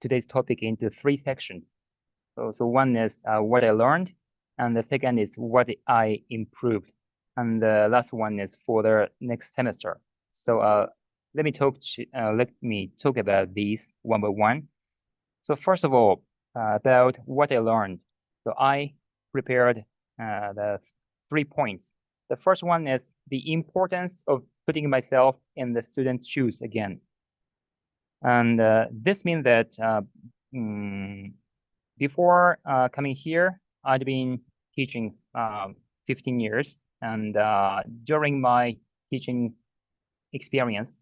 today's topic into three sections. So one is what I learned, and the second is what I improved, and the last one is for the next semester. So let me talk about these one by one. So first of all, about what I learned. So I prepared the 3 points. The first one is the importance of putting myself in the student's shoes again. And this means that before coming here, I'd been teaching 15 years. And during my teaching experience,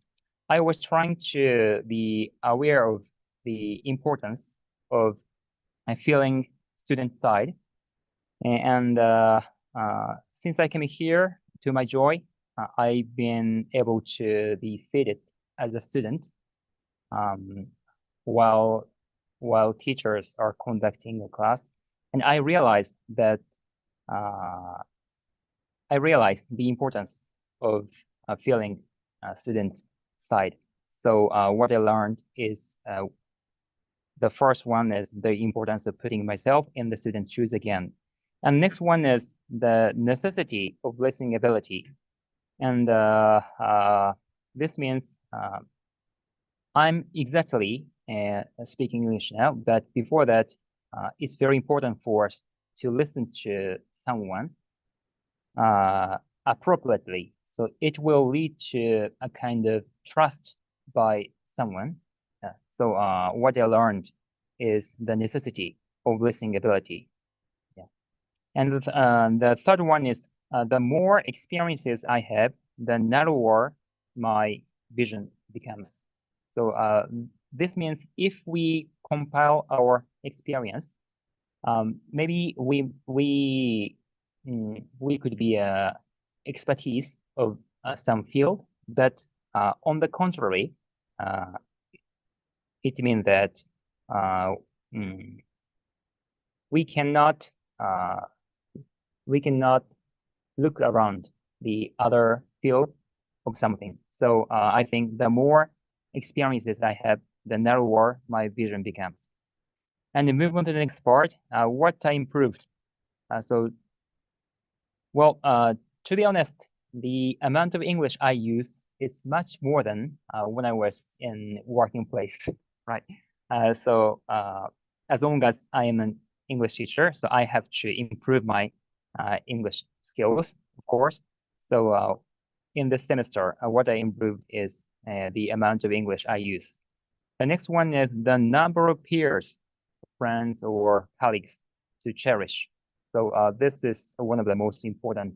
I was trying to be aware of the importance of feeling student side. And since I came here, to my joy, I've been able to be seated as a student while teachers are conducting a class. And I realized that the importance of feeling student side. So what I learned is the first one is the importance of putting myself in the student's shoes again. And next one is the necessity of listening ability. And this means I'm exactly speaking English now, but before that, it's very important for us to listen to someone appropriately. So it will lead to a kind of trust by someone. So what I learned is the necessity of listening ability. Yeah. And the third one is the more experiences I have, the narrower my vision becomes. So this means if we compile our experience, maybe we could be expertise of some field, but on the contrary, it means that we cannot look around the other field of something. So I think the more experiences I have, the narrower my vision becomes. And then move on to the next part, what I improved. To be honest, the amount of English I use is much more than when I was in working place, right? As long as I am an English teacher, so I have to improve my English skills, of course. So in this semester, what I improved is the amount of English I use. The next one is the number of peers, friends, or colleagues to cherish. So this is one of the most important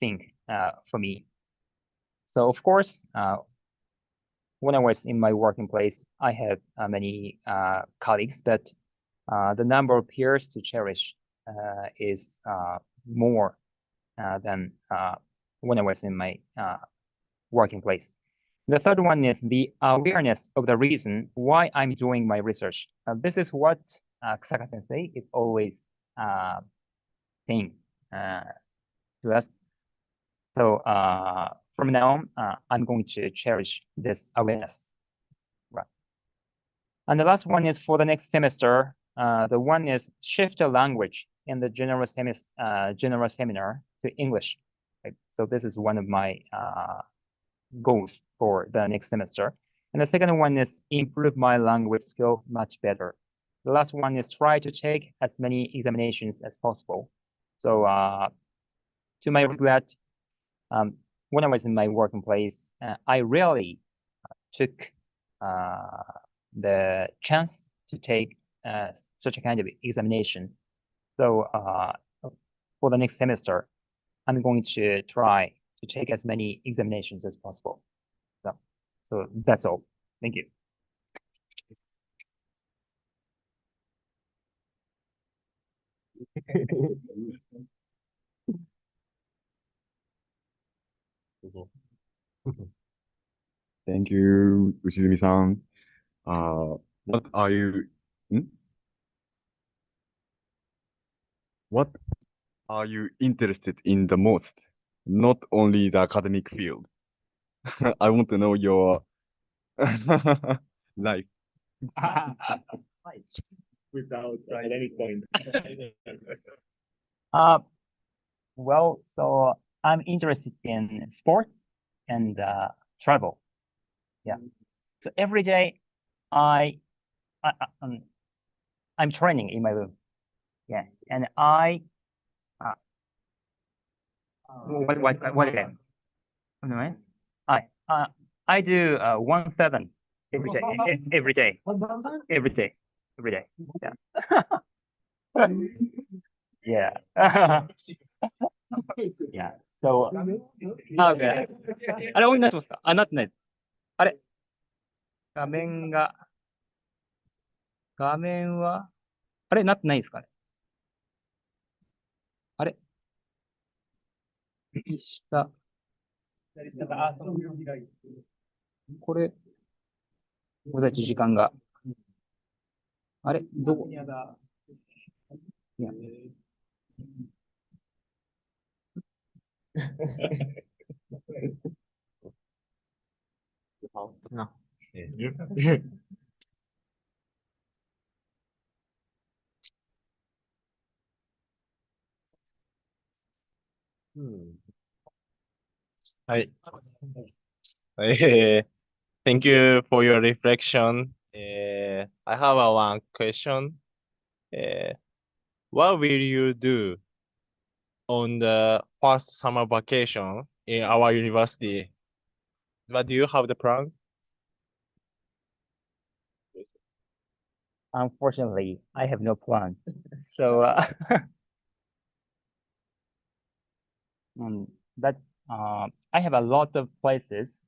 thing for me. So of course, when I was in my working place, I had many colleagues, but the number of peers to cherish is more than when I was in my working place. The third one is the awareness of the reason why I'm doing my research. This is what Kusaka Sensei is always saying to us. So from now on, I'm going to cherish this awareness. Right. And the last one is for the next semester. The one is shift the language in the general seminar to English. Right? So this is one of my goals for the next semester. And the second one is improve my language skill much better. The last one is try to take as many examinations as possible. So to my regret, when I was in my working place, I rarely took the chance to take such a kind of examination. So for the next semester, I'm going to try to take as many examinations as possible. So that's all. Thank you. Thank you, Ushizumi-san. What are you interested in the most? Not only the academic field. I want to know your life. Without any point. Uh, well, so I'm interested in sports and travel. Yeah. So every day I I'm training in my room. Yeah. And uh, what again? Anyway, I uh I do 1/7 every day. Every day. Every day. Every day. Yeah. Yeah. Yeah. So, okay. あれ、オンになってますか？あ、なってない。あれ、画面が、画面は、あれ、なってないですかね？あれ、右下。これ、ご在地時間が。あれ、どこ？いや。好，那はい。Thank you for your reflection. I have one question. What will you do on the first summer vacation in our university? What do you have the plan? Unfortunately, I have no plan. So, but I have a lot of places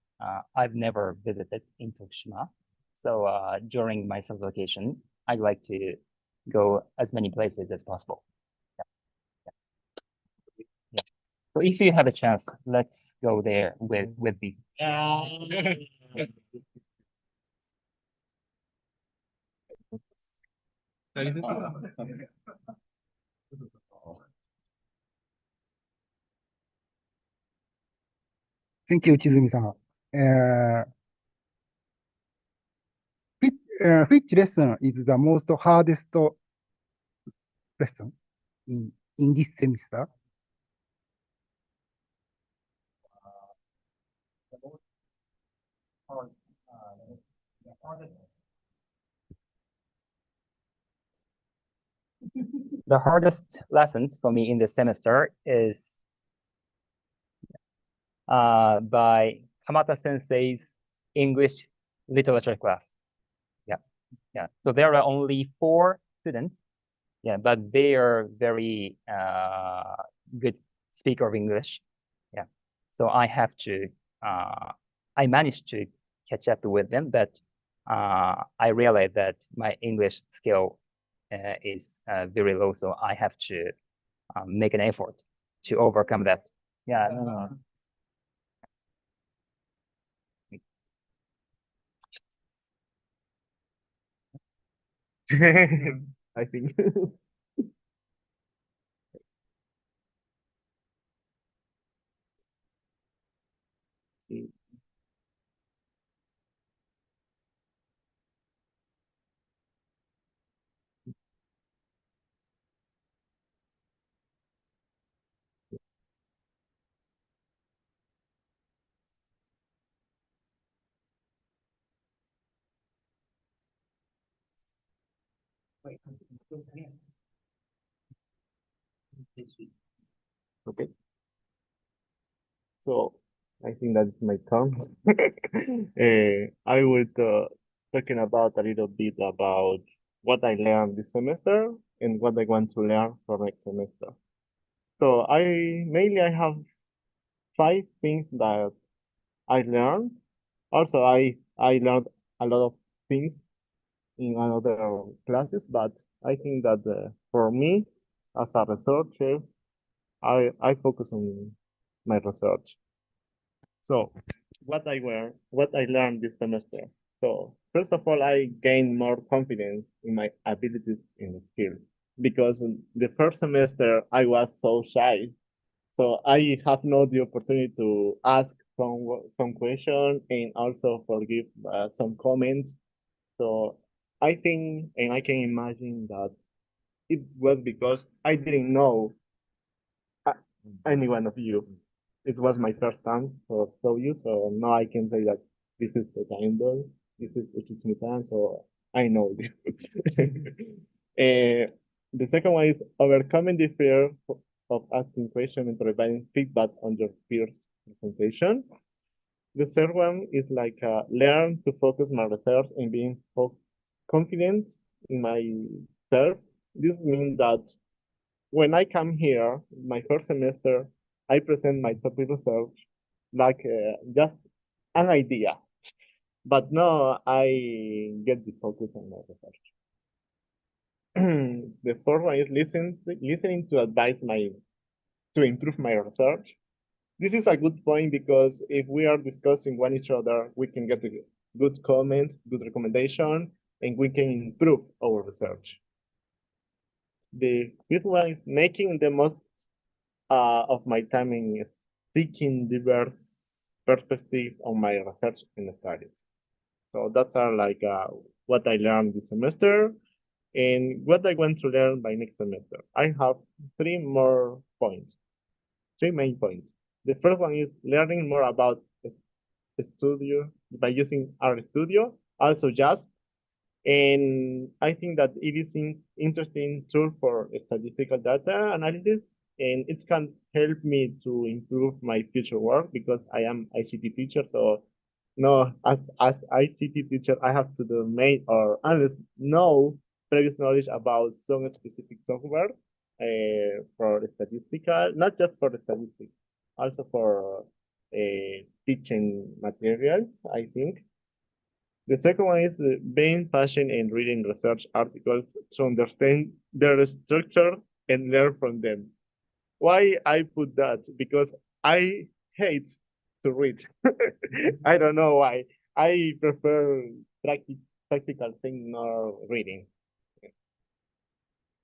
I've never visited in Tokushima. So during my summer vacation, I'd like to go as many places as possible. Yeah. So if you have a chance, let's go there with me. 千木内住さん。which lesson is the most hardest lesson in this semester? The hardest lessons for me in this semester is by Kamata Sensei's English literature class. Yeah, yeah. So there are only 4 students. Yeah, but they are very good speaker of English. Yeah, so I managed to catch up with them, but I realized that my English skill is very low, so I have to make an effort to overcome that. Yeah, no. I think. Okay. So I think that's my turn. I would talking about a little bit about what I learned this semester and what I want to learn for next semester. So I have 5 things that I learned. Also, I learned a lot of things in another classes, but I think that for me as a researcher, I focus on my research. So what I learned this semester. So first of all, I gained more confidence in my abilities and skills because the first semester I was so shy. So I have not the opportunity to ask some question and also forgive some comments. So I think, and I can imagine that it was because I didn't know any one of you. It was my first time to show you, so now I can say that this is the Kindle, this is Uchitsumisan, so I know this. The second one is overcoming the fear of asking questions and providing feedback on your peers' presentation. The third one is like learn to focus my research and being confident in myself. This means that when I come here, my first semester, I present my topic research like just an idea, but now I get the focus on my research. The fourth one is listening to advice to improve my research. This is a good point because if we are discussing one each other, we can get a good comment, good recommendation, and we can improve our research. The fifth one is making the most of my time in seeking diverse perspectives on my research and studies. So that's like what I learned this semester and what I want to learn by next semester. I have three main points. The first one is learning more about studio by using RStudio, also Just. And I think that it is an interesting tool for statistical data analysis, and it can help me to improve my future work because I am ICT teacher. So no, as ICT teacher, I have to do or unless know previous knowledge about some specific software for statistical, not just for the statistics, also for teaching materials, I think. The second one is being passionate in reading research articles to understand their structure and learn from them. Why I put that? Because I hate to read. I don't know why. I prefer practical thing, not reading.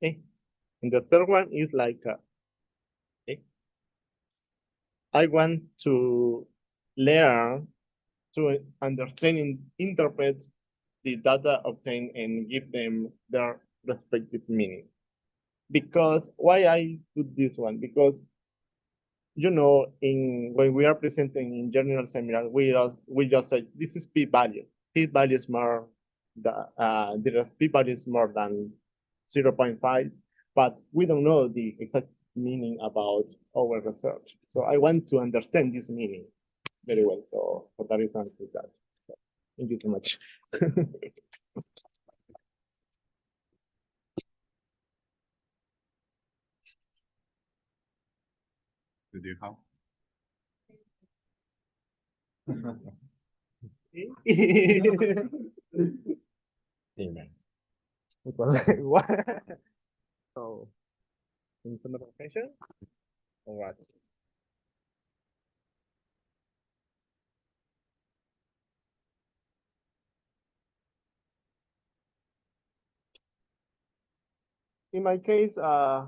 Okay. And the third one is like, okay, I want to learn to understand and interpret the data obtained and give them their respective meaning. Because why I put this one? Because when we are presenting in general seminar, we just say this is p-value. P-value is more p-value is more than 0.5, but we don't know the exact meaning about our research. So I want to understand this meaning very well. So for that reason, I put that. So, thank you so much. Do you have? Amen. It was like, what? So, in some question or what? In my case, I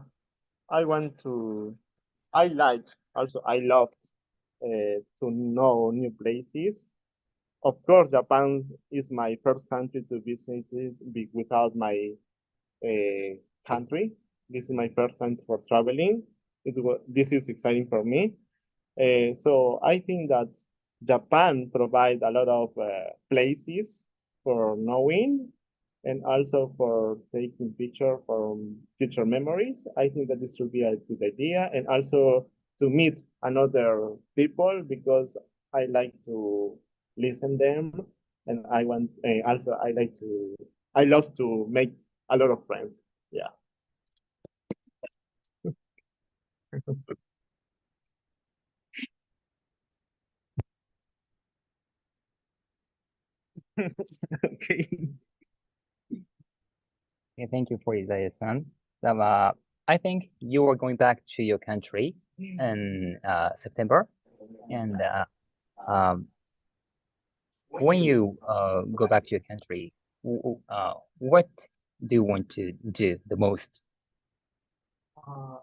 love to know new places. Of course, Japan is my first country to visit without my country. This is my first time for traveling. This is exciting for me. So I think that Japan provides a lot of places for knowing and also for taking picture from future memories. I think that this should be a good idea, and also to meet another people because I like to listen them, and I love to make a lot of friends. Yeah. Okay. Okay, thank you for Isaiah-san. So, I think you are going back to your country in September, and when you go back to your country, what do you want to do the most?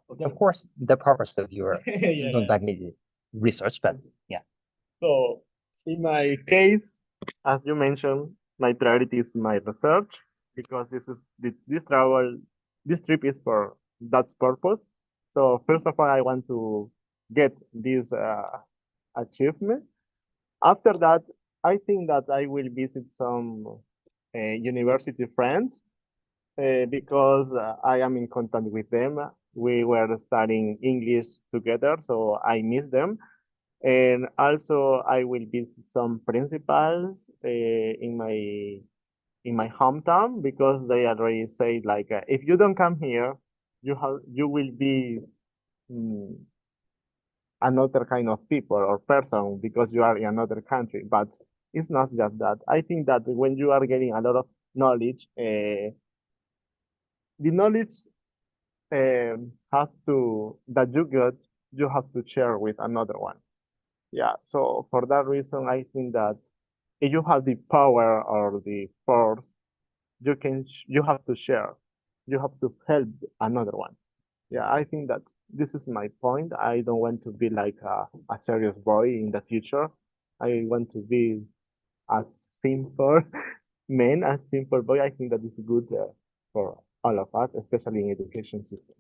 Okay. Of course, the purpose of your Yeah, going yeah. back is research, but yeah. So in my case, as you mentioned, my priority is my research. because this trip is for that purpose. So first of all, I want to get this achievement. After that, I think that I will visit some university friends because I am in contact with them. We were studying English together, so I miss them. And also, I will visit some principals in my hometown because they already say like, if you don't come here, you will be mm, another kind of people or person because you are in another country. But it's not just that. I think that when you are getting a lot of knowledge, the knowledge have to that you get, you have to share with another one. Yeah. So for that reason, I think that if you have the power or the force, you have to share. You have to help another one. Yeah, I think that this is my point. I don't want to be like a serious boy in the future. I want to be a simple man, a simple boy. I think that is good for all of us, especially in education system.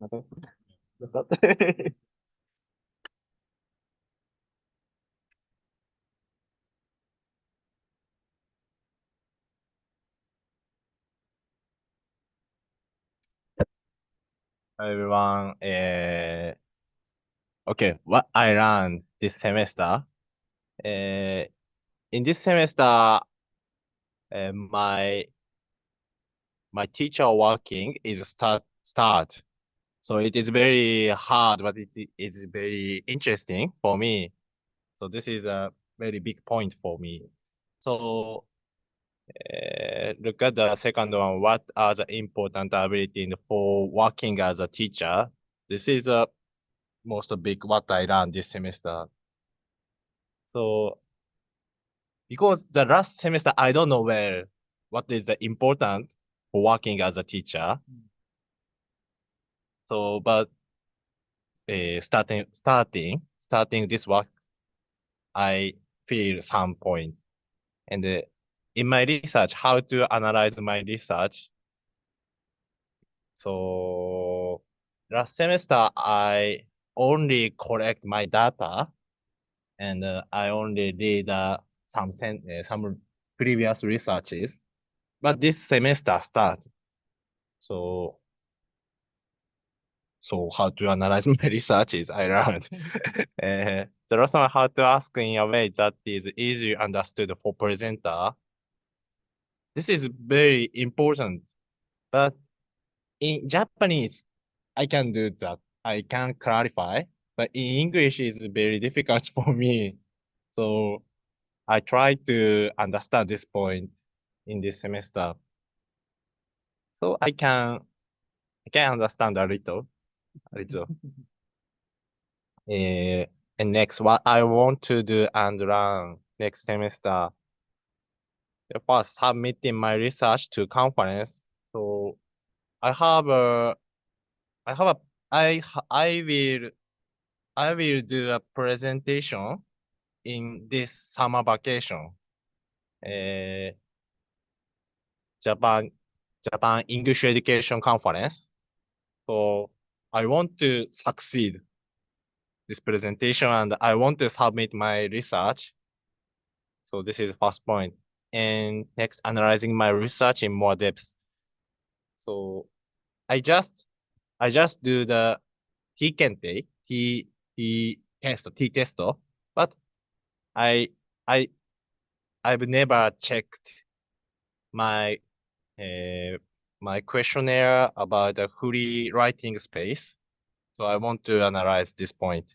Okay. That's all. Everyone, okay, what I learned this semester. In this semester, my teacher working is start. So it is very hard, but it's very interesting for me. So this is a very big point for me. So look at the second one. What are the important abilities for working as a teacher? This is a most big what I learned this semester. So because the last semester I don't know what is the important for working as a teacher. So but starting this work, I feel some point. And in my research, how to analyze my research. So last semester, I only collect my data and I only read some previous researches. But this semester start. So how to analyze my researches, I learned. There are some how to ask in a way that is easily understood for presenter. This is very important, but in Japanese, I can do that. I can clarify, but in English, it's very difficult for me. So I try to understand this point in this semester. So I can understand a little. And next, what I want to do and learn next semester, first submitting my research to conference. So I have a, I have a, I, ha- I will do a presentation in this summer vacation. Uh, Japan English Education Conference. So I want to succeed this presentation and I want to submit my research. So this is first point. And next, analyzing my research in more depth. So I just do the T Kente, T test, but I I I've never checked my my questionnaire about the free writing space. So I want to analyze this point.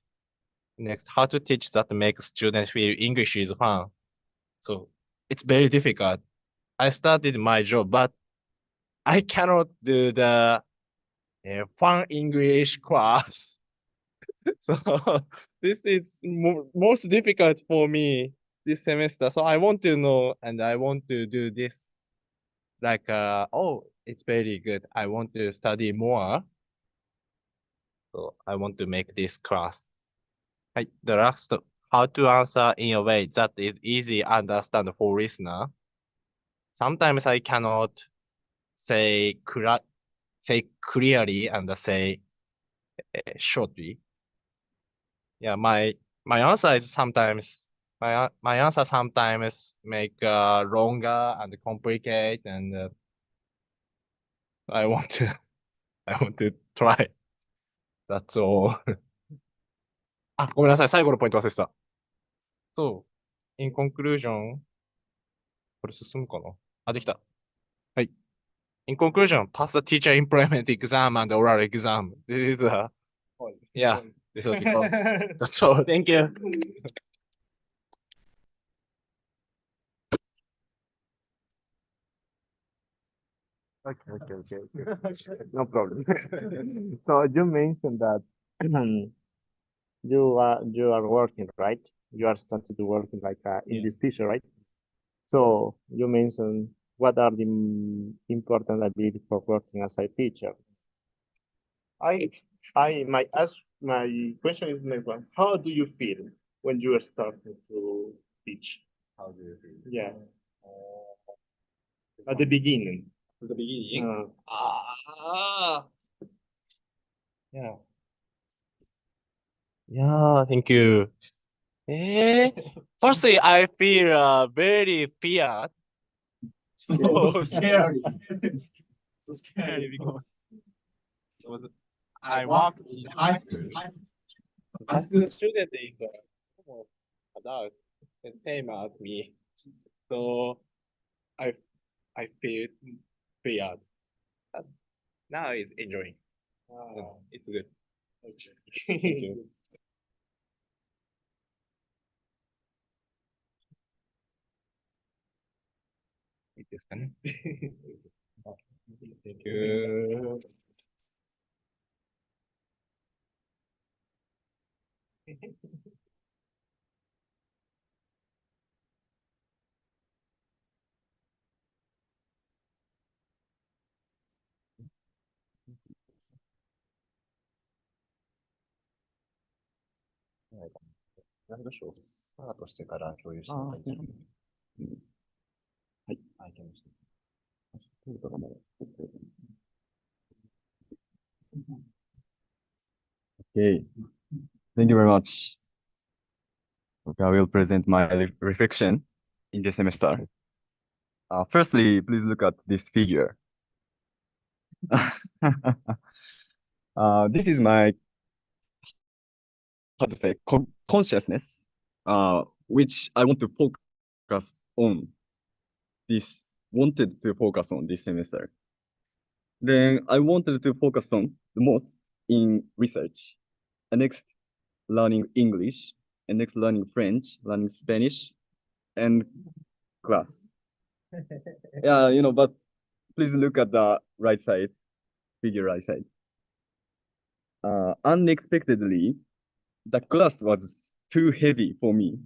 Next, how to teach that makes students feel English is fun. So it's very difficult. I started my job, but I cannot do the fun English class. So this is most difficult for me this semester. So I want to know and I want to do this like, oh, it's very good. I want to study more. So I want to make this class. The last, how to answer in a way that is easy understand for listener. Sometimes I cannot say clearly and say shortly. Yeah, my answer is sometimes my answer sometimes make longer and complicate, and I want to I want to try. That's all. あ、ごめんなさい。最後のポイント忘れてた。そう。in conclusion、これ進むかなあ、できた。はい。in conclusion, pass the teacher employment exam and oral exam. This is yeah, this was it. That's all. Thank you. Okay. No problem. So you mentioned that you are working, right? You are starting to working like a English teacher, right? So you mentioned what are the important abilities for working as a teacher. My question is the next one. How do you feel when you are starting to teach? How do you feel? Yes. At the beginning. At the beginning? Yeah. Yeah, thank you. Firstly, I feel very feared. So scary. So scary because I work in high school. High school student is almost adult, the same as me. So I feel feared. But now is enjoying. It's good. Thank you. いいですかね。Thank you. Okay, thank you very much. Okay, I will present my reflection in this semester. Firstly, please look at this figure. This is my, how to say, consciousness, which I want to focus on wanted to focus on this semester. Then I wanted to focus on the most in research, and next learning English, and next learning French, learning Spanish, and class. Yeah, but please look at the right side, figure right side. Unexpectedly, the class was too heavy for me.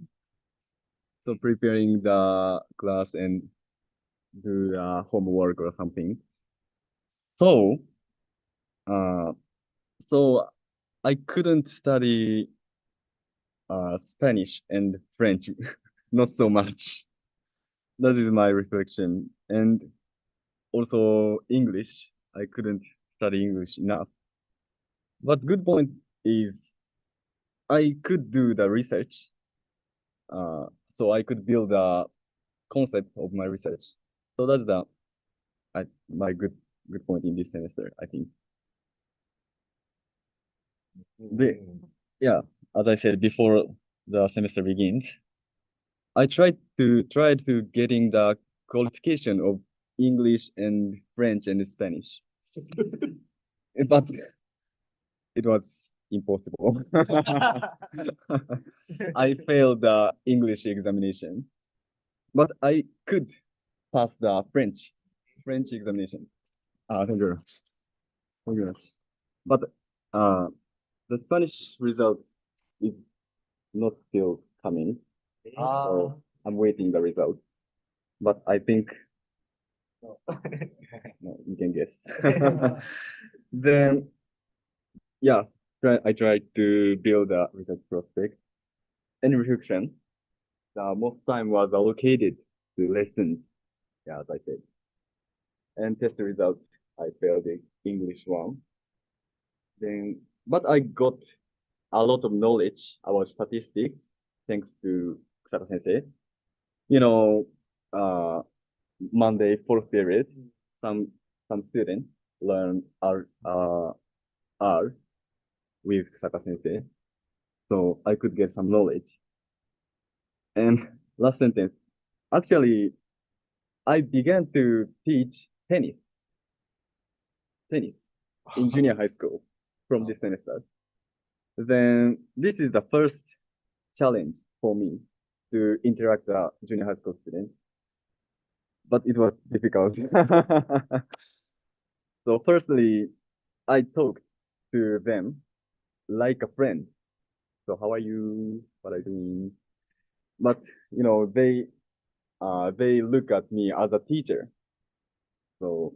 So preparing the class and do homework or something. So, so I couldn't study Spanish and French, not so much. That is my reflection. And also English, I couldn't study English enough. But good point is I could do the research. So I could build a concept of my research. So that's my good point in this semester, I think. Yeah, as I said before the semester begins, I tried to getting the qualification of English and French and Spanish, but it was impossible. I failed the English examination, but I could pass the French examination. Thank you very much. Thank you very much. But the Spanish result is not still coming. So I'm waiting the result. But I think no, you can guess. Then yeah, I tried to build a research prospect and reflection. The most time was allocated to lessons, yeah, as I said. And test result, I failed the English one. Then, but I got a lot of knowledge about statistics thanks to Kusaka Sensei. You know, Monday, fourth period, some students learn R with Kusaka Sensei. So I could get some knowledge. And last sentence, actually, I began to teach tennis in junior high school from this semester. Then this is the first challenge for me to interact with a junior high school student, but it was difficult. So firstly, I talked to them like a friend. So how are you? What are you doing? But you know, they look at me as a teacher. So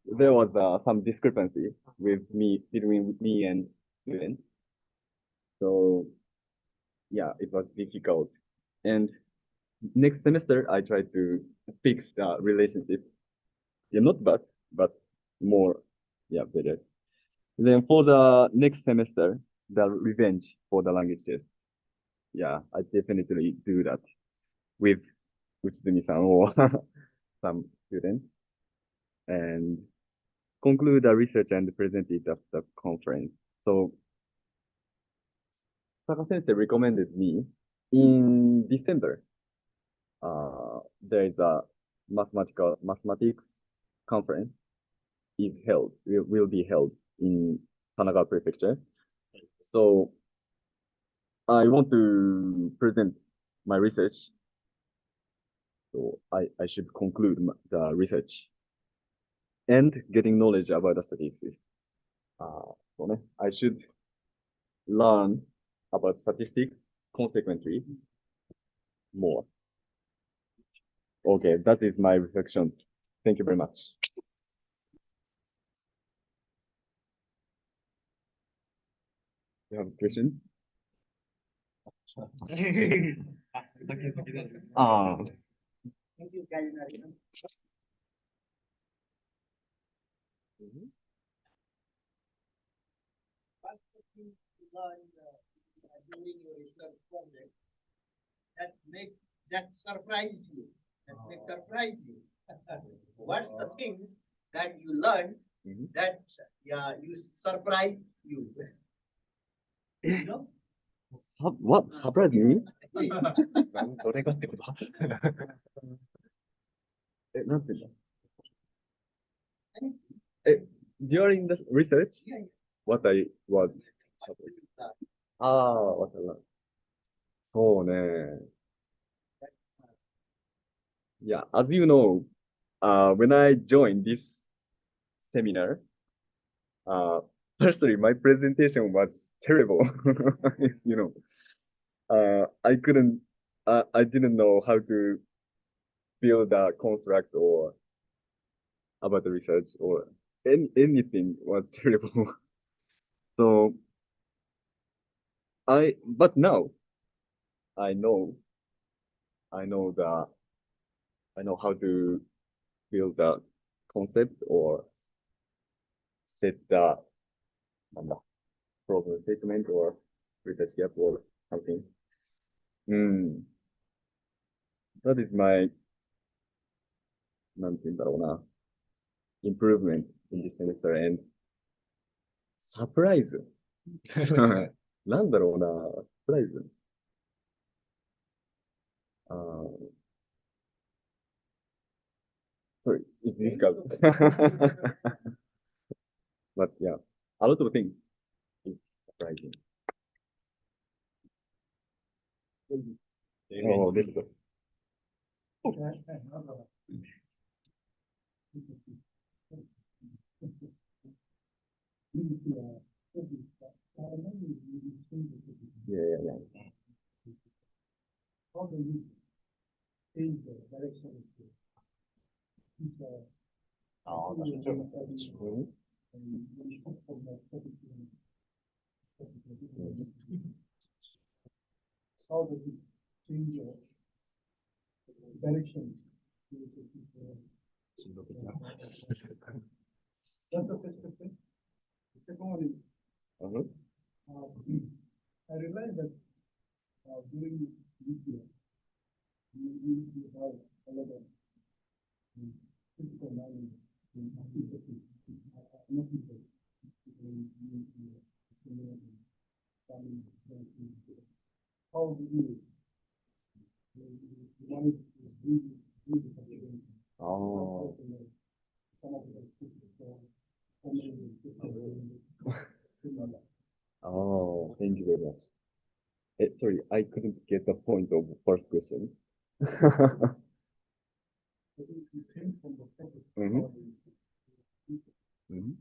there was some discrepancy between me and students. So yeah, it was difficult. And next semester, I tried to fix the relationship. Yeah, not bad, but more, yeah, better. Then for the next semester, the revenge for the language test. Yeah, I definitely do that with Uchizumi-san or some students and conclude the research and present it at the conference. So Saka Sensei recommended me in December. There is a mathematics conference will be held in Kanagawa Prefecture. So I want to present my research. So I should conclude the research and getting knowledge about the statistics. I should learn about statistics consequently more. Okay, that is my reflection. Thank you very much. You have a question? Ah, During your research project that surprised you, surprise you. What's the things that you learned Mhm. that you surprised you? You know? what surprised me? どれがってこと？なんて言うんだ? During the research, Yeah. what I was what I learned. そうね. Yeah, as you know, when I joined this seminar, firstly, my presentation was terrible. You know, I didn't know how to build a construct or about the research or anything was terrible. So but now I know, I know the, I know how to build the concept or set the problem statement or research gap or something. That is my, なんて言うんだろうな, improvement in this semester and surprise. なんだろうな, surprise. Sorry, it's difficult. But yeah, a lot of things is surprising. Oh, difficult. Yeah. Mhm. How does it change your direction? That's the first question. The second one is, Uh-huh. I realized that during this year, you have a lot of physical knowledge in activity. Not people. How do you manage to do the Oh. some of the Oh, thank you very much. Sorry, I couldn't get the point of first question. Mhm. Mhm.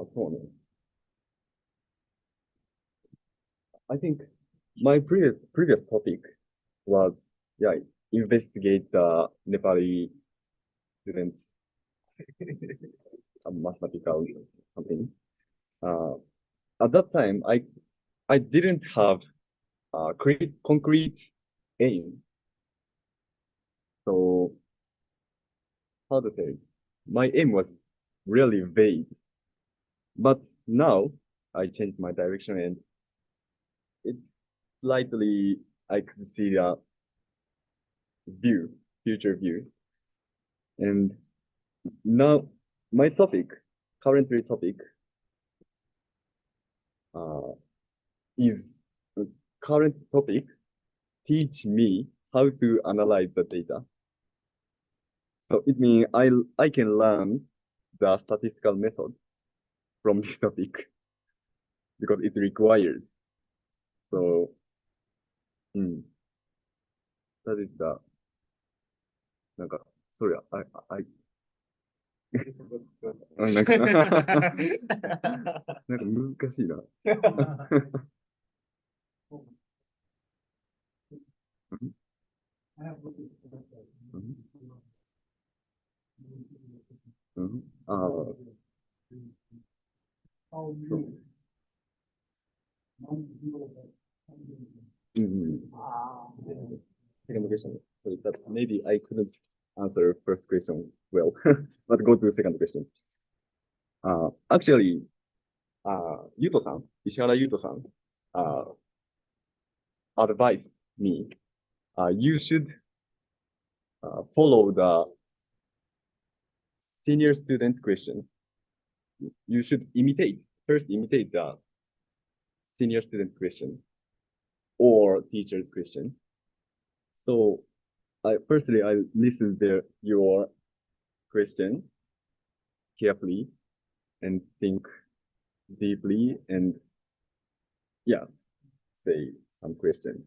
So on. I think my previous topic was, yeah, investigate the Nepali students mathematical something. At that time, I didn't have a concrete aim. So how to say, my aim was really vague. But now I changed my direction and it slightly I could see a future view. And now my currently topic, is current topic teach me how to analyze the data. So it means I can learn the statistical method from this topic because it's required. So, that is the なんか、それ、なんかなんか難しいな。ああ、そう。Second question. So that maybe I couldn't answer first question well, but go to the second question. Actually, Yuto-san, Ishihara Yuto-san, advised me, you should follow the senior student's question. You should first imitate the senior student question or teacher's question. So I listened to your question carefully and think deeply and say some question.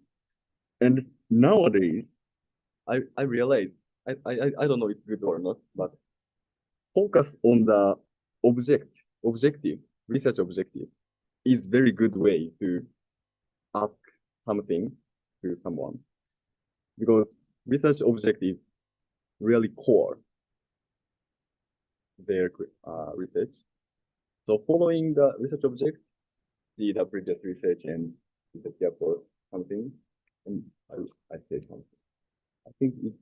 And nowadays, I realize I don't know if it's good or not, but focus on the research objective is very good way to ask something to someone because research objective really core their research. So following the research object, see the previous research and prepare for something, and I say something. I think it's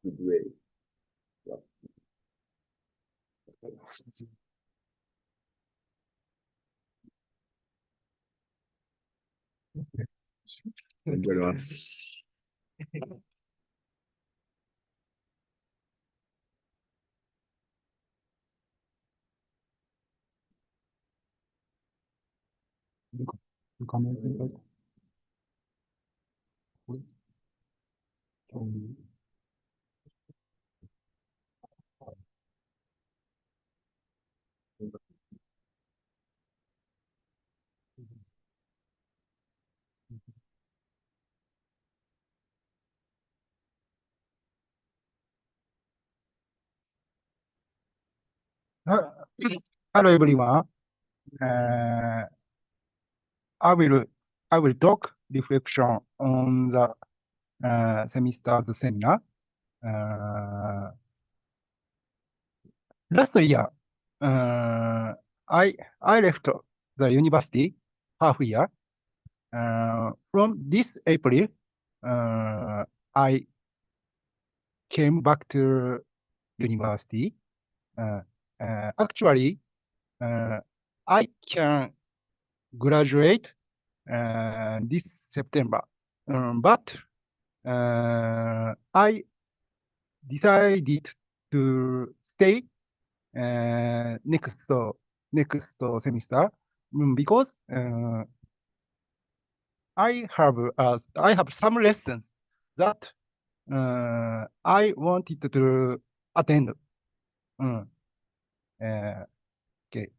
a good way. Yeah. Thank you very much. Hello everyone. I will talk reflection on the semester's seminar. last year, I left the university half year. From this April, I came back to university. Actually, I can graduate this September, but I decided to stay next semester because I have some lessons that I wanted to attend. Okay.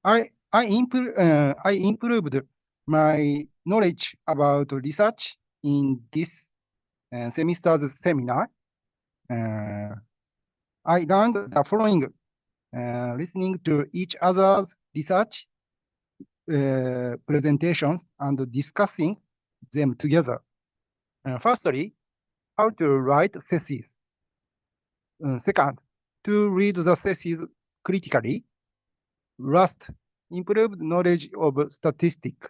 I improved my knowledge about research in this semester's seminar. I learned the following: listening to each other's research presentations and discussing them together. Firstly, how to write theses. Second, to read the theses critically. Last, improved knowledge of statistics.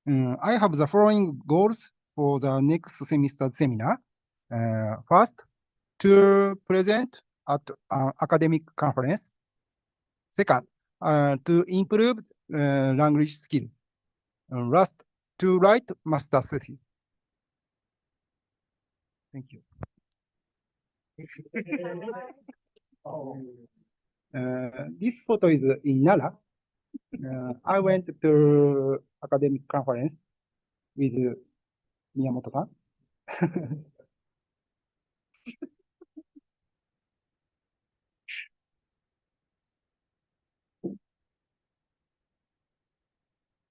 I have the following goals for the next semester seminar. First, to present at an academic conference. Second, to improve language skills. Last, to write master thesis. Thank you. This photo is in Nara. I went to academic conference with Miyamoto-san.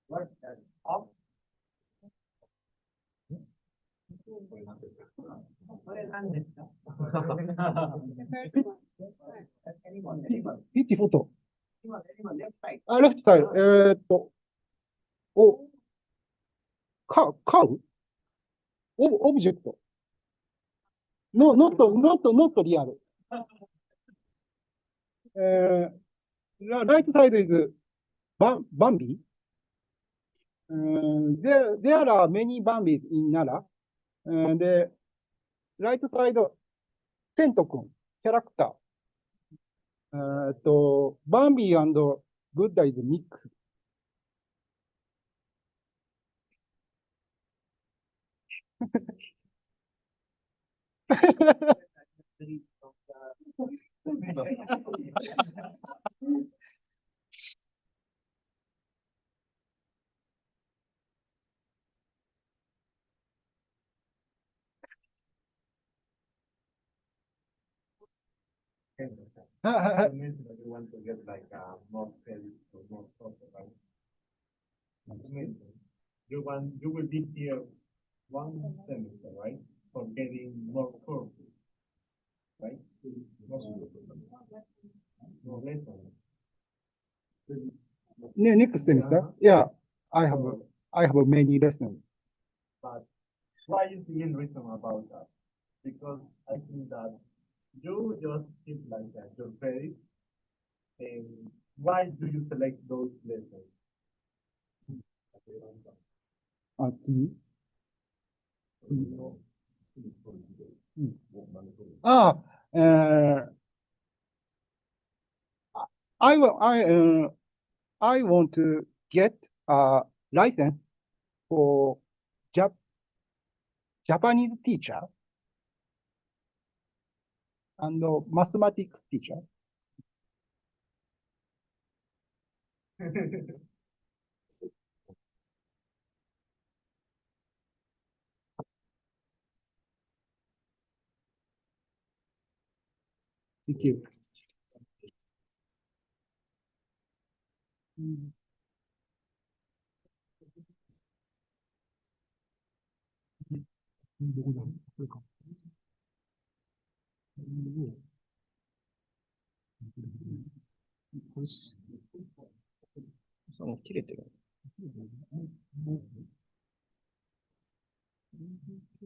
What, off? それ何ですか Which photo? 今、レフトサイ left side. Cow? Object. No, not real. Right side is Bambi. There are many Bambis in Nara. The right side, Tento-kun, character. Bambi and Buddha is mix. Means that you want to get like more credit or more profit, right? You will be here one semester, right? For getting more courses, right? More lessons. Next semester? Yeah, I have many lessons. But why is the main reason about that? Because I think that you just keep like that, your credits. And why do you select those lessons? See? I want to get a license for Japanese teacher and mathematics teacher. Thank you.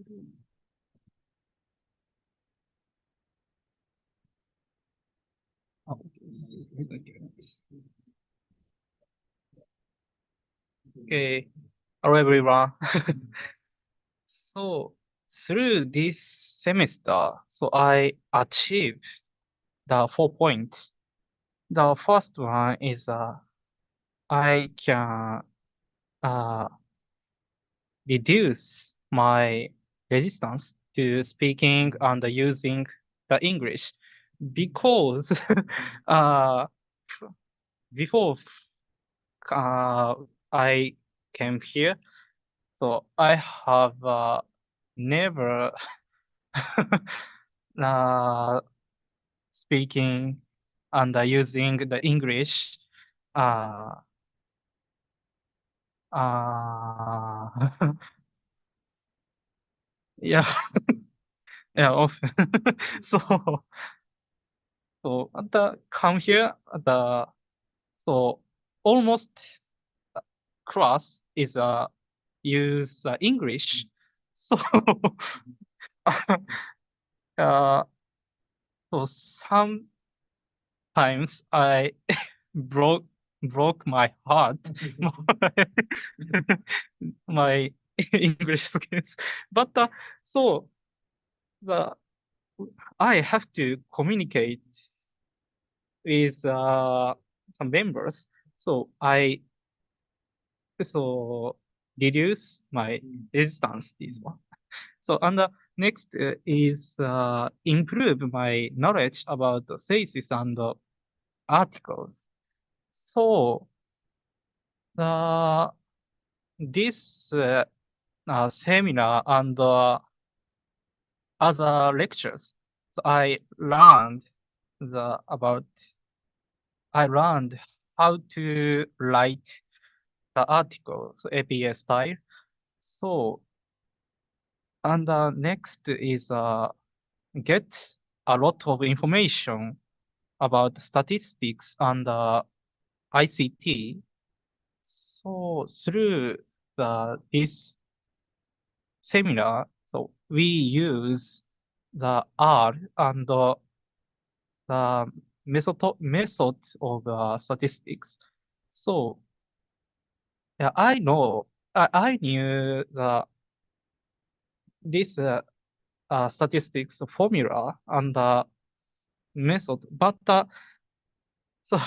Okay, hello everyone. So through this semester, so I achieved the 4 points. The first one is I can reduce my resistance to speaking and using the English because before I came here, so I have never speaking and using the English yeah, yeah, often. So, come here, so almost class is use English. So, uh, so sometimes I broke my heart, my English skills. But so the I have to communicate with some members. So reduce my resistance, this one. So and next is improve my knowledge about the thesis and articles. So this seminar and other lectures, so I learned how to write the article, so APA style. So and next is get a lot of information about statistics and ICT. So through this seminar, so we use the R and the method of statistics. So yeah, I knew this statistics formula and method, but so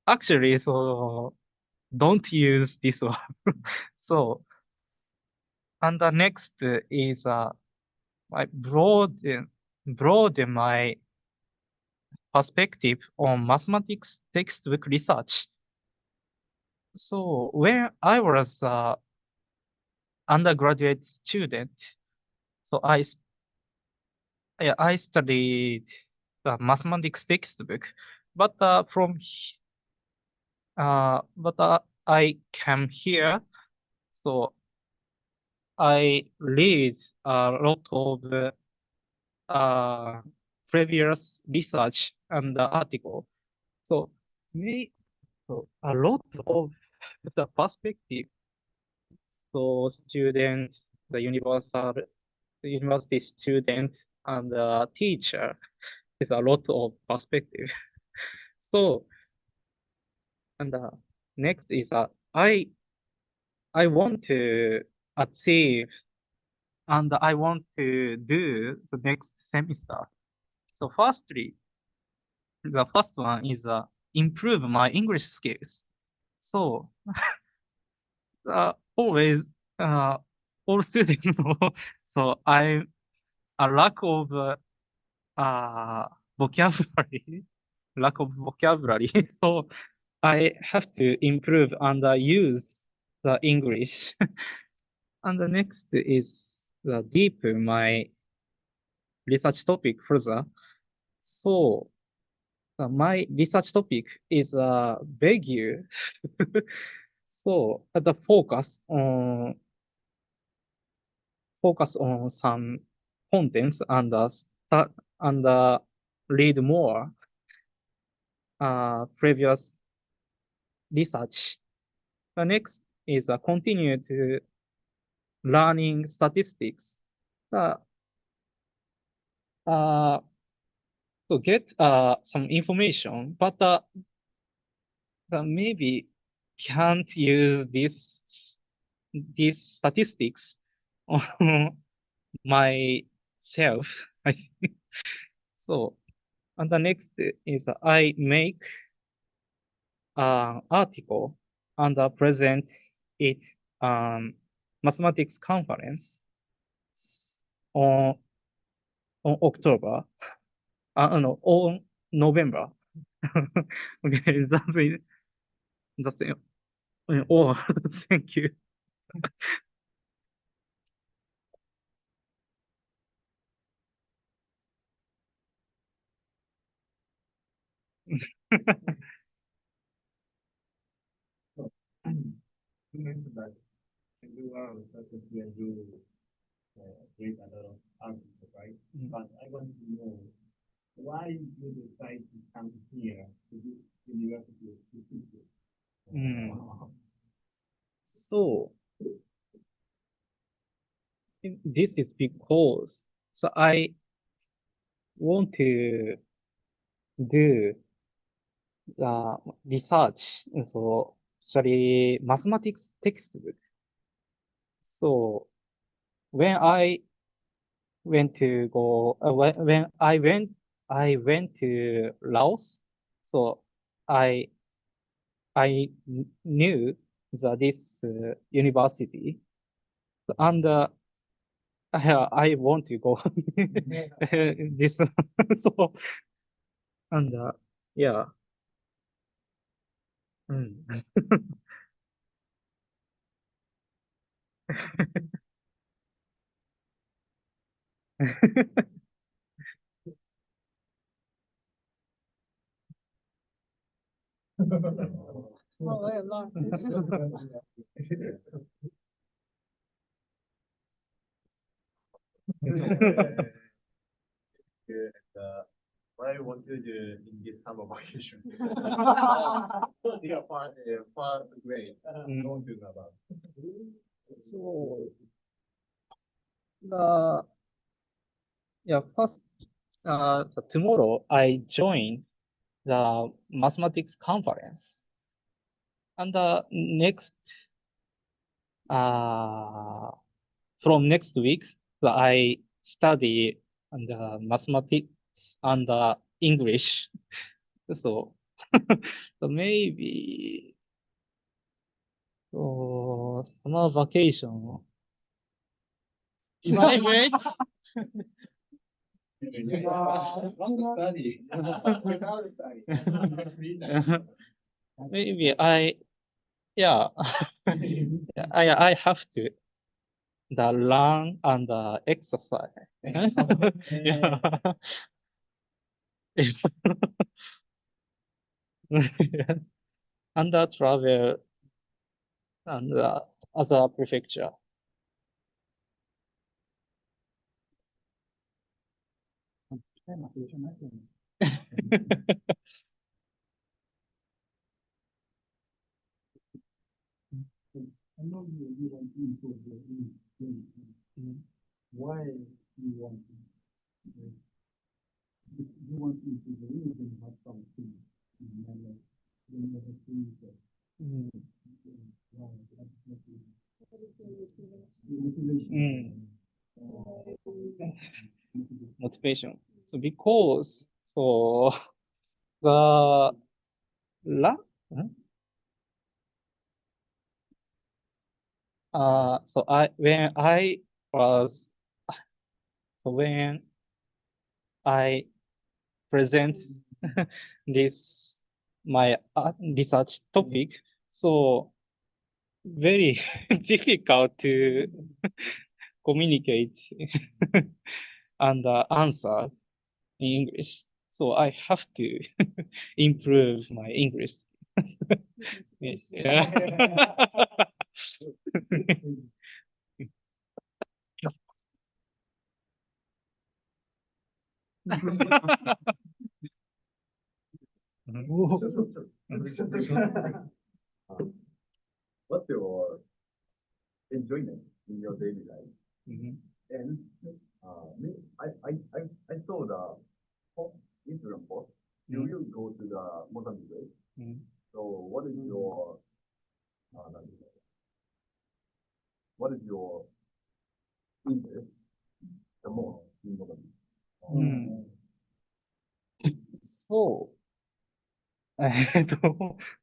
actually, so don't use this one. So and the next is I broaden my perspective on mathematics textbook research. So when I was undergraduate student, so I studied the mathematics textbook, but I came here, so I read a lot of previous research and article. So a lot of the perspective. So the university student and the teacher is a lot of perspective. So and next is I want to achieve and I want to do the next semester. So firstly, the first one is improve my English skills. So always all students know. So I'm a lack of vocabulary, lack of vocabulary. So I have to improve and use the English. And the next is deepen my research topic further. So my research topic is vague. So the focus on some contents and read more previous research. The next is continue to learning statistics uh, uh, to get some information, but maybe can't use these statistics on myself. I think. So, and the next is I make an article and present it mathematics conference on October. No, on November. Okay, that's it. Oh, thank you. You mentioned that you are on faculty and you read a lot of articles, right? But I want to know why you decide to come here to this university specifically? So this is because I want to do the research, so study mathematics textbook. So when I went to go when I went to Laos, so I knew this university, and I want to go this so and yeah. What I want to do in this summer vacation? Yeah, far great. Don't do about. So the first tomorrow I joined the mathematics conference, and the next from next week I study and mathematics and English. So, so maybe summer vacation. Private. Maybe yeah, I have to learn and exercise. Yeah. And travel and other prefecture. I know you want to improve your English. Why do you want to? If you want to improve your English, then you have something. You never see it. Why? That's Motivation. So because the la so when I present this my research topic, so very difficult to communicate and answer in English. So I have to improve my English. Yeah. What's your enjoyment in your daily life? And I saw the post, Instagram post. You will go to the Mozambique. So what is your what is your interest the most in Mozambique? So,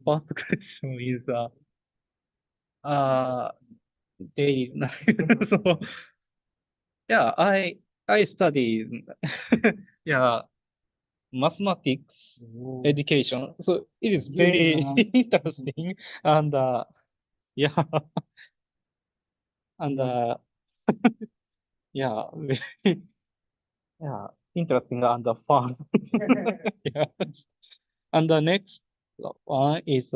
first question is daily life. So, yeah, I study yeah mathematics education. So it is very interesting and yeah and yeah very yeah interesting and fun. Yeah. And the next one is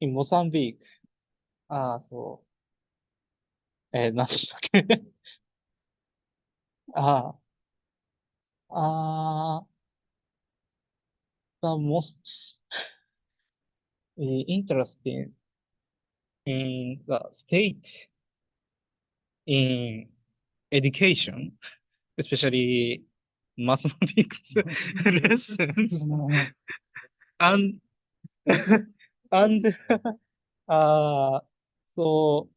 in Mozambique. そう。何でしたっけ？あthe most interesting in the state in education, especially mathematics lessons, and and so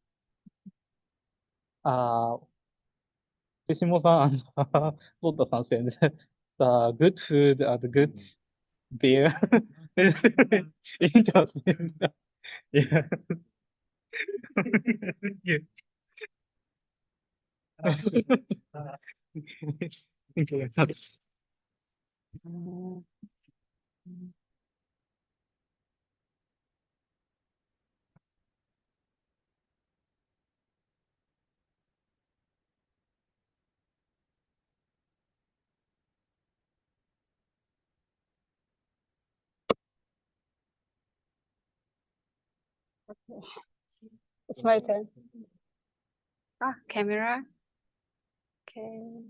手下さん、ボッタさん said the good food and good beer. Interesting. Yeah. Yeah. It's my turn. Camera. Okay.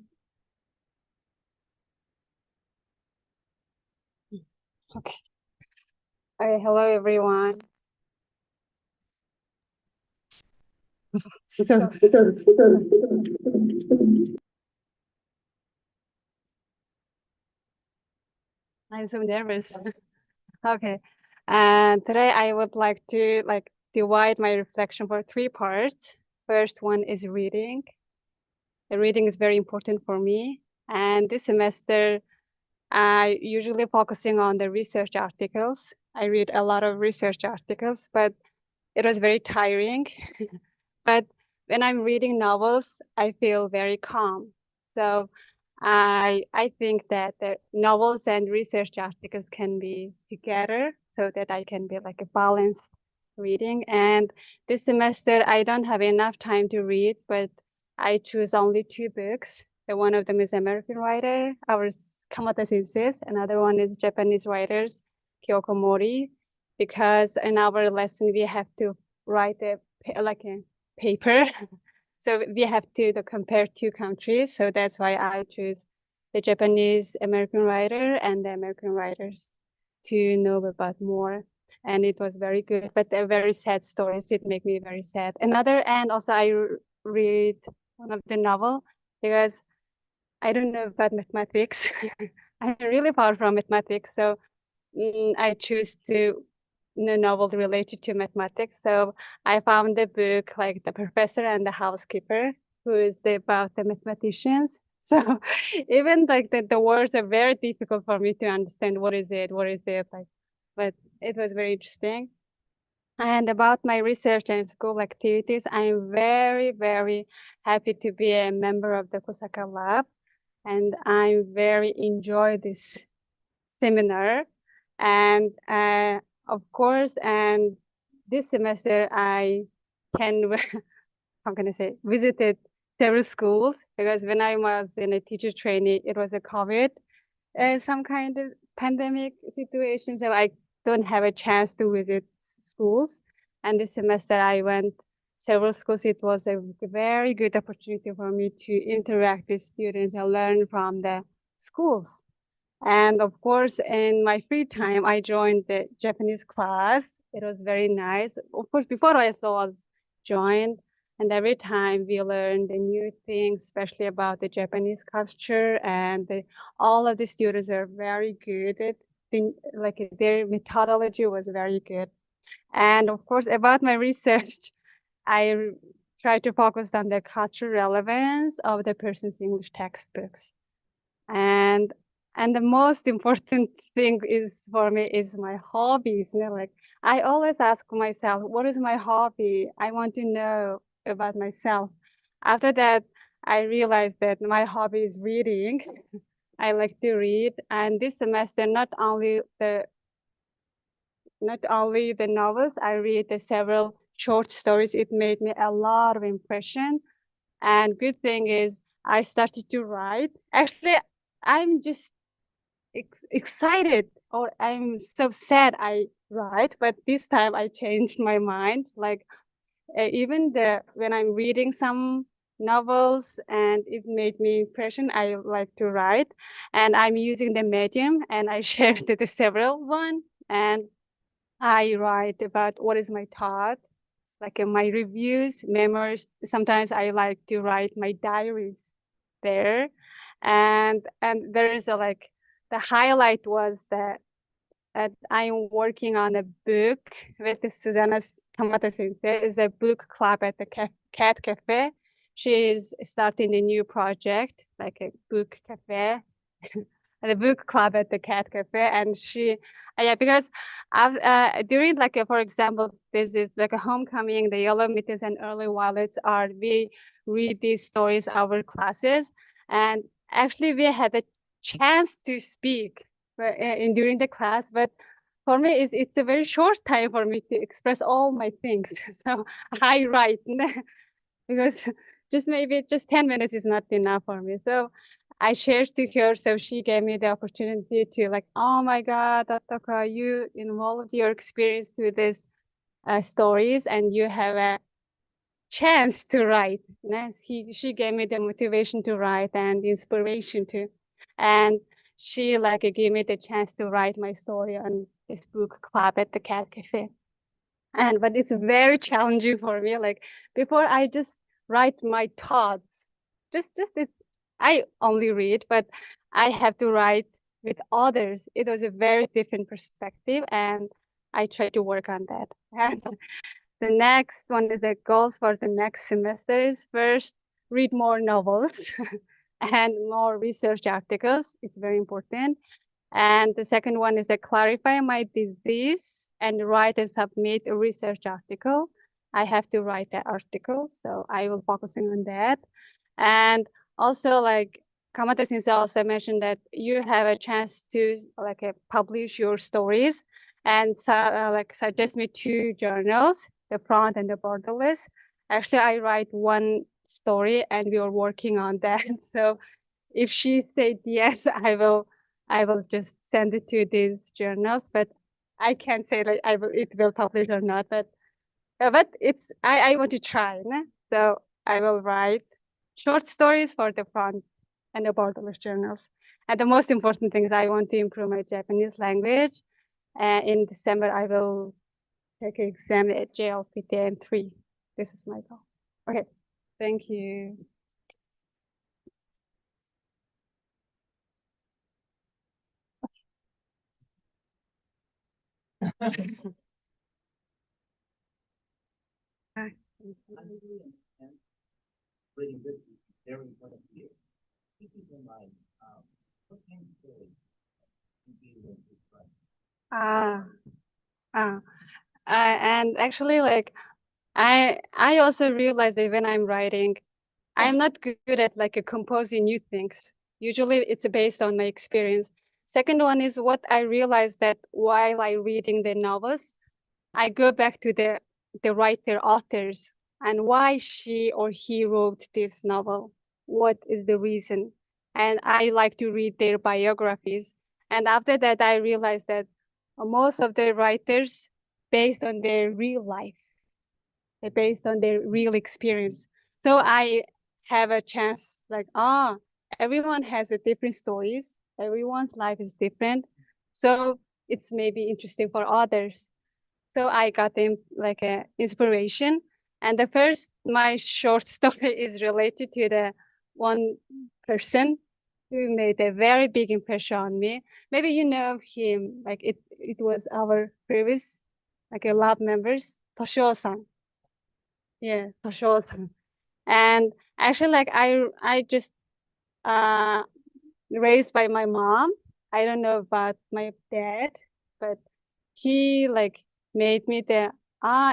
Okay. Hello, everyone. I'm so nervous. Okay. And today I would like to divide my reflection for 3 parts. First one is reading. The reading is very important for me. And this semester, I usually focusing on the research articles. I read a lot of research articles, but it was very tiring. But when I'm reading novels, I feel very calm. So I think that the novels and research articles can be together so that I can be like a balanced reading. And this semester, I don't have enough time to read, but I choose only 2 books. One of them is American writer, our Kamata Sensei's. Another one is Japanese writers, Kyoko Mori, because in our lesson, we have to write a paper. So we have to compare 2 countries. So that's why I choose the Japanese American writer and the American writers to know about more. And it was very good, but they're very sad stories. It made me very sad. Another, and also I read one of the novel because I don't know about mathematics. I'm really far from mathematics. So I choose to a novel related to mathematics. So I found the book like The Professor and the Housekeeper, who is about the mathematicians. So even like the words are very difficult for me to understand what is it, like, but it was very interesting. And about my research and school activities, I'm very, very happy to be a member of the Kosaka Lab. And I very enjoy this seminar. And of course, and this semester I can, how can I say, visited several schools because when I was in a teacher training, it was a COVID, some kind of pandemic situation. So I don't have a chance to visit schools. And this semester I went several schools. It was a very good opportunity for me to interact with students and learn from the schools. And of course, in my free time, I joined the Japanese class. It was very nice. Of course, before I was joined, And every time we learn the new things, especially about the Japanese culture, and all of the students are very good at their methodology was very good. And of course, about my research, I try to focus on the cultural relevance of the person's English textbooks. And the most important thing is for me is my hobbies. Like I always ask myself, what is my hobby? I want to know about myself. After that, I realized that my hobby is reading. I like to read, and this semester not only the novels, I read the several short stories. It made me a lot of impression. And good thing is I started to write. Actually, I'm just excited, or I'm so sad I write, but this time I changed my mind. Like even when I'm reading some novels and it made me impression, I like to write, and I'm using the Medium, and I shared the several one, and I write about what is my thought, like my reviews, memoirs. Sometimes I like to write my diaries there, and there is like the highlight was that I'm working on a book with Susanna Kamata Sensei. It's a book club at the Cat Cafe. She is starting a new project, like a book cafe, the book club at the Cat Cafe. And she, yeah, because during for example, this is like a homecoming, the Yellow Mittens and Early Violets we read these stories our classes, and actually we had a chance to speak during the class, but for me it's a very short time for me to express all my things. So I write because maybe 10 minutes is not enough for me. So I shared to her, so she gave me the opportunity to oh my God, Ataka, you involved your experience to this stories, and you have a chance to write. She gave me the motivation to write and inspiration to, and she gave me the chance to write my story on this book club at the Cat Cafe. But it's very challenging for me. Before I just write my thoughts, I only read, but I have to write with others. It was a very different perspective, and I try to work on that. And the next one is the goals for the next semester is first, read more novels and more research articles. It's very important. And the second one is to clarify my disease and write and submit a research article. I have to write the article, so I will focusing on that. And also Kamata Sensei also mentioned that you have a chance to publish your stories, and suggest me 2 journals, the Front and the Borderless. Actually, I write one story and we are working on that. So if she said yes, I will just send it to these journals, but I can't say it will publish or not, but it's I want to try, né? So I will write short stories for the Front and the Borderless journals. And the most important thing is I want to improve my Japanese language. In December, I will take an exam at JLPTN 3. This is my goal. Okay, thank you. Reading books is very important to you. Keeping in mind, what kind of story do you want to write? And actually, I also realized that when I'm writing, I'm not good at composing new things. Usually it's based on my experience. Second one is what I realized that while I reading the novels, I go back to the writer authors and why she or he wrote this novel. What is the reason? And I like to read their biographies. And after that, I realized that most of the writers based on their real life. They're based on their real experience. So I have a chance everyone has a different stories. Everyone's life is different. So it's maybe interesting for others. So I got them a inspiration. And the first, my short story is related to the one person who made a very big impression on me. Maybe you know him, like it was our previous, like a lab members, Toshio-san. Yeah, Toshio-san. And actually, like I just raised by my mom. I don't know about my dad, but he like made me the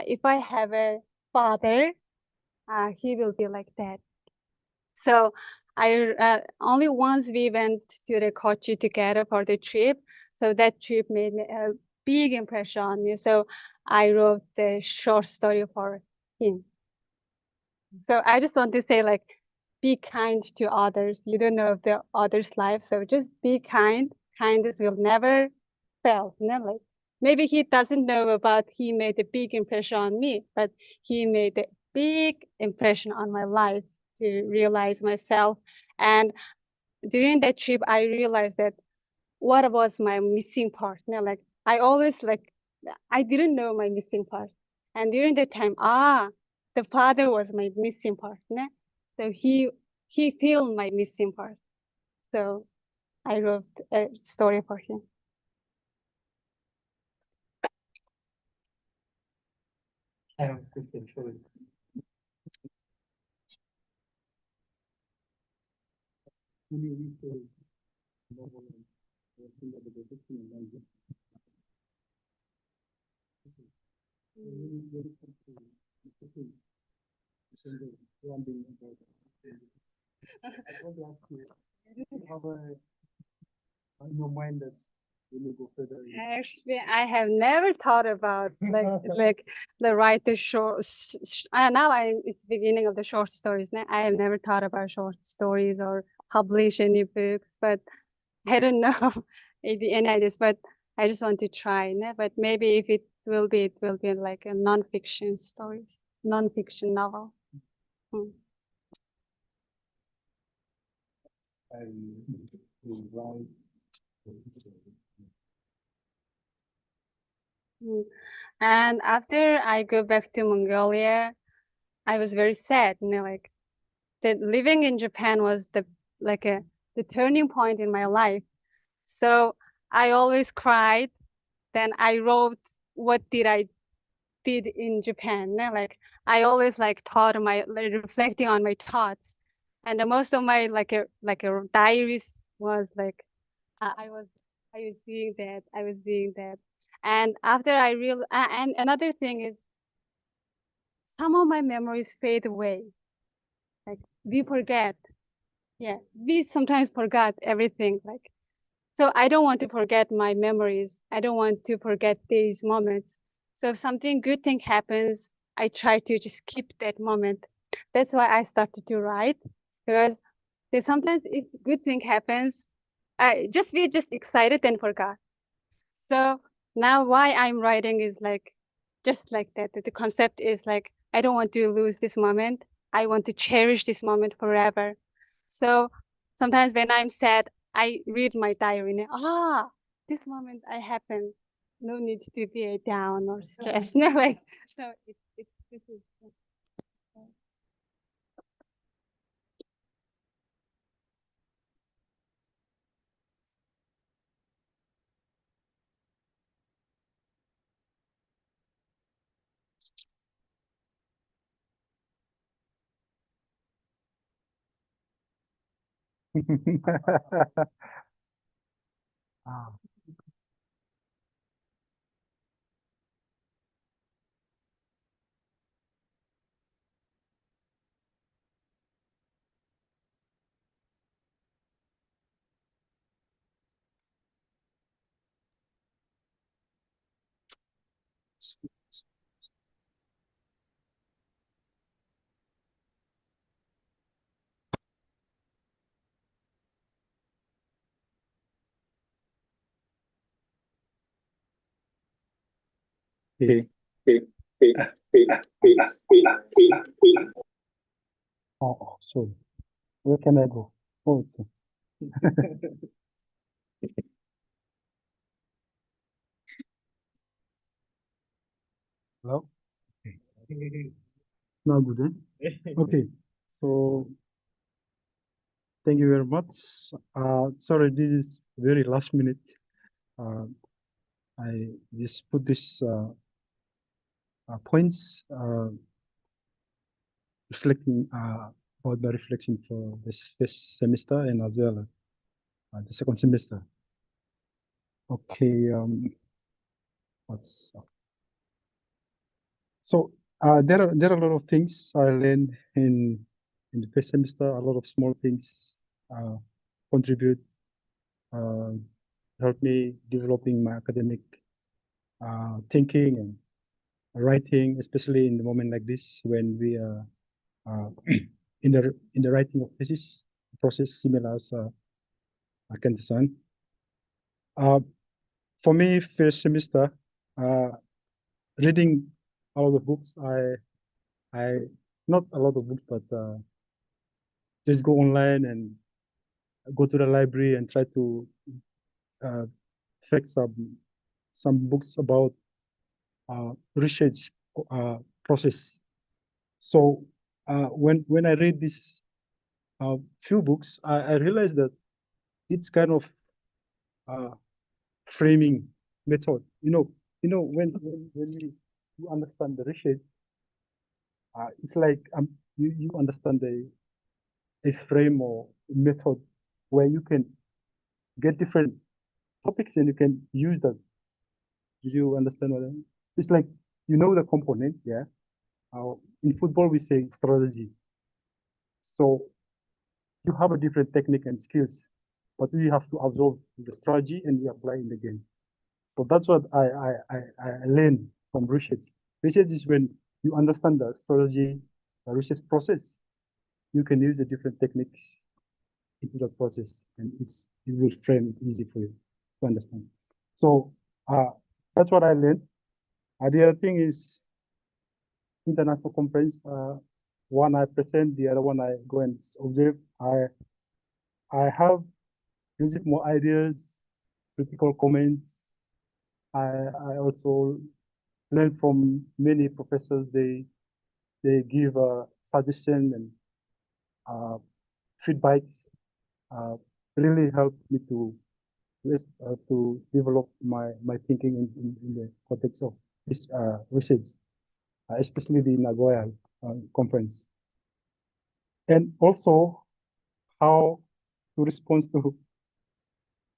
if I have a father, he will be like that. So I only once we went to the Kochi together for the trip. So that trip made me a big impression on me. So I wrote the short story for him. So I just want to say, like, be kind to others. You don't know the others' life, so just be kind. Kindness will never fail. Like, maybe he doesn't know about he made a big impression on me, but he made a big impression on my life to realize myself. And during that trip, I realized that what was my missing part. Like I always I didn't know my missing part. And during that time, the father was my missing part. So he filled my missing part. So I wrote a story for him. I have a question, sorry. When you read the novel and think about the fiction and then just when you very comfortable, the thing, the one being about I want to ask you, do you have in your mind as when you go further? Actually, I have never thought about like the write the short. Now it's beginning of the short stories. I have never thought about short stories or publish any books, but I don't know any ideas. But I just want to try. But maybe if it will be like a non-fiction stories, non-fiction novel. And after I go back to Mongolia, I was very sad. Like that living in Japan was the turning point in my life. So I always cried. Then I wrote what I did in Japan. Like I always thought reflecting on my thoughts, and most of my diaries was like I was doing that. I was doing that, and after I and another thing is some of my memories fade away. Like we forget. Yeah, we sometimes forgot everything. So I don't want to forget my memories. I don't want to forget these moments. So if something good thing happens, I try to just keep that moment. That's why I started to write, because sometimes if good thing happens, we just excited and forgot. So now why I'm writing is just like that. The concept is I don't want to lose this moment. I want to cherish this moment forever. So sometimes when I'm sad, I read my diary and this moment I happened. No need to be down or stressed. No, so this is Oh, sorry. Where can I go? Oh, okay. Hello? Not good, eh? Okay, so thank you very much. Sorry, this is very last minute. I just put this points reflecting about the reflection for this first semester and as well the second semester. Okay, what's so there are a lot of things I learned in the first semester. A lot of small things contribute, help me developing my academic thinking and writing, especially in the moment like this when we are in the writing of thesis process, similar as Kenta-san. For me, first semester, reading a lot of books. I not a lot of books, but just go online and go to the library and try to fetch some books about research process. So when I read this few books, I realized that it's kind of framing method. When you understand the research, it's like you understand a frame or method where you can get different topics and you can use them. Do you understand what I mean? It's like the component, yeah. In football we say strategy. So you have a different technique and skills, but you have to absorb the strategy and you apply in the game. So that's what I learned from research. Research is when you understand the strategy, the research process, you can use the different techniques into the process, and it will frame easy for you to understand. So that's what I learned. The other thing is international conference. One I present, the other one I go and observe. I have used more ideas, critical comments. I also learn from many professors. They give suggestion and feedbacks. Really help me to develop my thinking in the context of this research, especially the Nagoya conference, and also how to respond to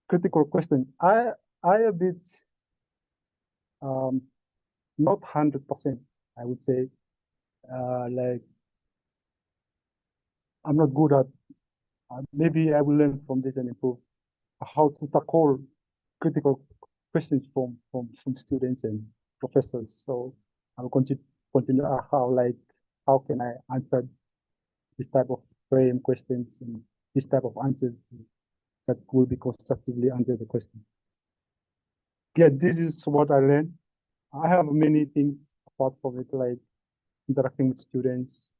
critical questions. I a bit not 100%, I would say. Like I'm not good at. Maybe I will learn from this and improve how to tackle critical questions from students and professors. So I will continue how can I answer this type of frame questions and this type of answers that will be constructively answer the question. Yeah, this is what I learned. I have many things apart from it, like interacting with students,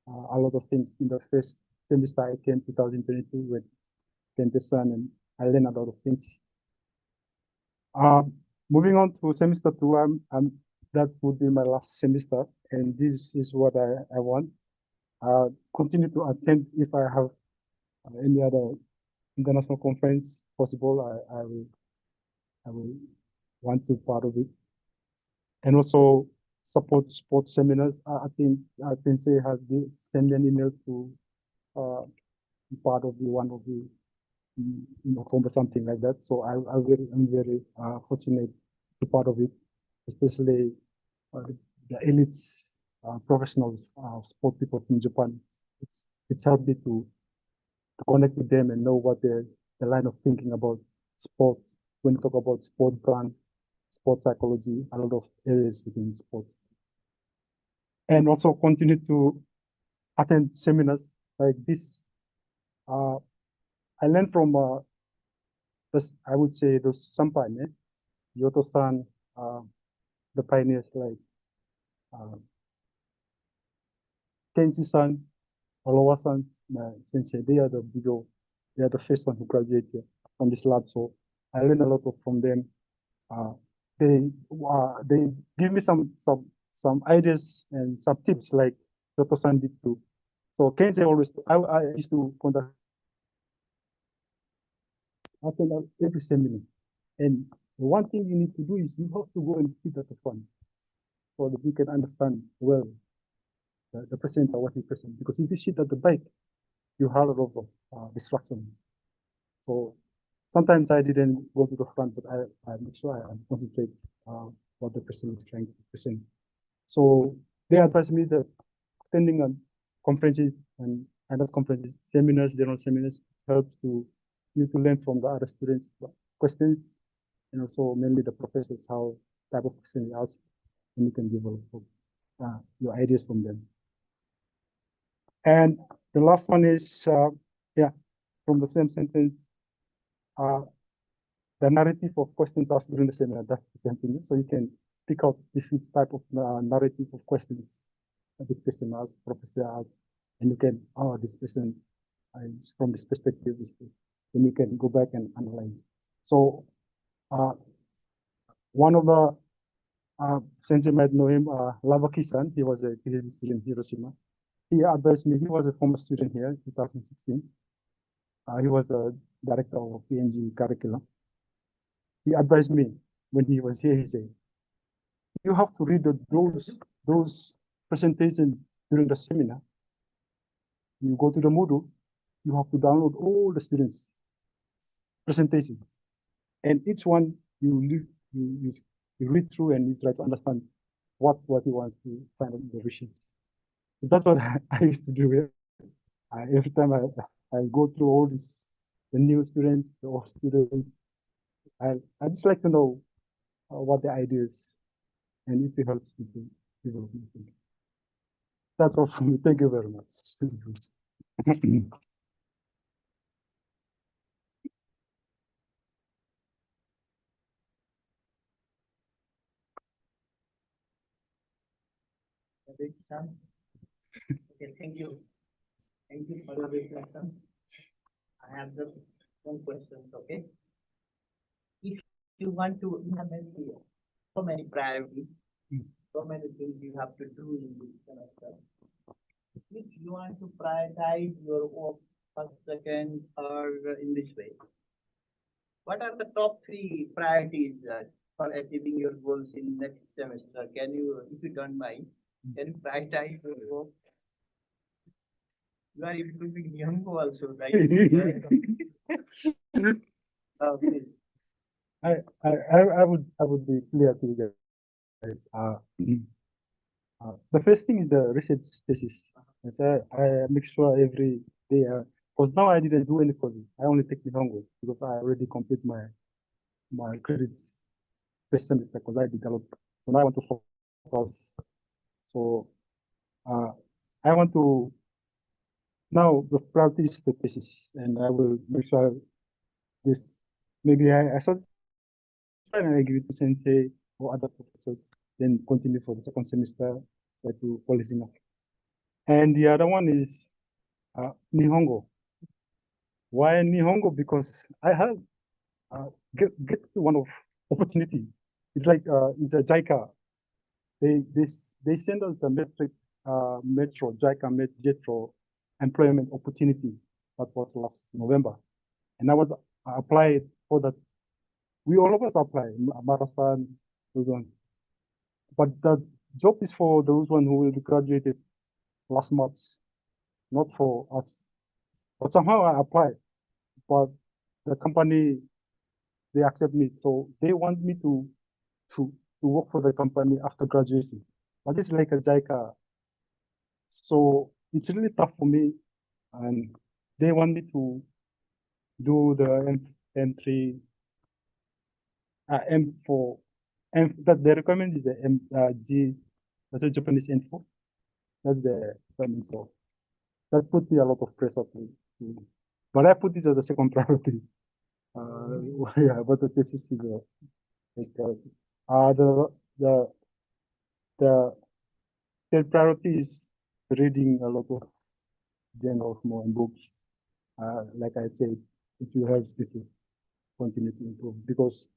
a lot of things in the first semester I came 2022 with Kenta-san, and I learned a lot of things. Moving on to semester 2, that would be my last semester, and this is what I want. Continue to attend if I have any other international conference possible. I will want to part of it, and also support sports seminars. I think Sensei has sent an email to part of one of the or something like that. So I'm very fortunate to be part of it, especially the elites, professionals, sport people from Japan. It's helped me to connect with them and know what the line of thinking about sport. When you talk about sport brand, sport psychology, a lot of areas within sports, and also continue to attend seminars like this. I learned from I would say those senpai, Yoto-san, the pioneers like Tenshi-san, Olowa-san, Sensei. They are the first one who graduated from this lab. So I learned a lot from them. They give me some ideas and some tips, like Shoto-san did too. So Kensei always, I used to conduct attend every seminar. And the one thing you need to do is you have to go and sit at the front so that you can understand well the presenter, what he present. Because if you sit at the back, you have a lot of distraction. So sometimes I didn't go to the front, but I make sure I concentrate what the person is trying to present. So they advised me that attending on conferences and other conferences, seminars, general seminars, helps you to learn from the other students' questions, and also mainly the professors how type of question you ask, and you can develop your ideas from them. And the last one is from the same sentence, the narrative of questions asked during the seminar. That's the same thing. So you can pick out different type of narrative of questions that this person asks, professor asks, and you can, this person is from this perspective, then you can go back and analyze. So one of the sensei might know him, Lavaki-san. He was a PhD student in Hiroshima. He advised me. He was a former student here in 2016. He was the director of PNG curriculum. He advised me when he was here. He said, "You have to read those presentations during the seminar. You go to the Moodle. You have to download all the students' presentations, and each one you read through and you try to understand what you want to find out the research." So that's what I used to do here. Every time I go through all this, the new students, the old students, I just like to know what the ideas and if it helps people develop. That's all from me. Thank you very much. Okay, thank you. Thank you for the reflection. I have just one question, okay? If you want to implement so many priorities, so many things you have to do in this semester, if you want to prioritize your work first, second, or in this way, what are the top 3 priorities for achieving your goals in next semester? Can you, if you don't mind, can you prioritize your work? You are improving Nihongo also, right? Please. I would be clear to you guys. The first thing is the research thesis. I make sure every day, because now I didn't do any courses. I only take Nihongo because I already complete my credits first semester because I developed. So now I want to focus. So I want to now the practice the thesis, and I will make sure this maybe I start and I give it to sensei or other professors, then continue for the second semester to policing up. And the other one is Nihongo. Why Nihongo? Because I have get one of opportunity. It's like it's a JICA. They send us the Metro JICA Metro employment opportunity that was last November, and I was applied for that. We all of us apply, Marasan, those ones. But the job is for those one who will be graduated last March, not for us. But somehow I applied, but the company, they accept me. So they want me to work for the company after graduation. But it's like a JICA. So it's really tough for me. And they want me to do the M3, M4, that the requirement is the G, that's a Japanese N4. That's the requirement. So that put me a lot of pressure but I put this as a second priority. Yeah, but the thesis is the priority. The third priority is reading a lot of journals more and books. Like I said, it will help me to continue to improve because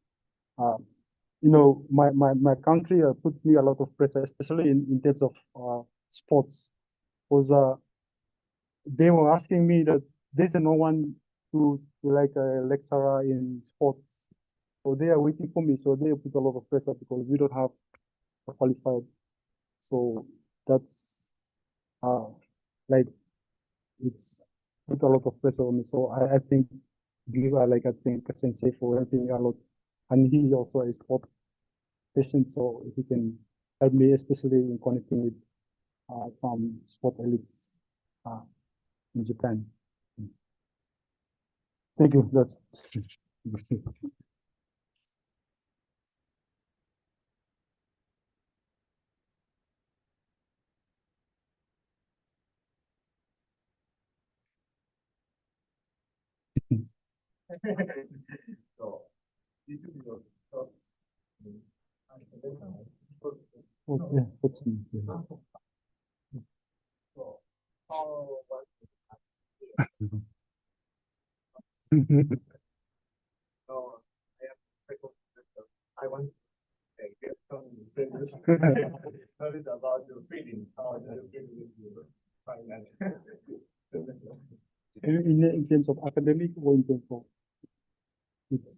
you know, my country put me a lot of pressure, especially in terms of sports. was they were asking me that there's no one to like a lecturer in sports. So they are waiting for me. So they put a lot of pressure because we don't have a qualified. So that's like it's put a lot of pressure on me. So I think I think Sensei for helping me a lot. And he also is sport patient, so he can help me, especially in connecting with some sport elites in Japan. Thank you. That's So, this is your thought. what's So, how was so I want to get some previous knowledge about your feeling, how you feel with your finance. in terms of academic or in terms of its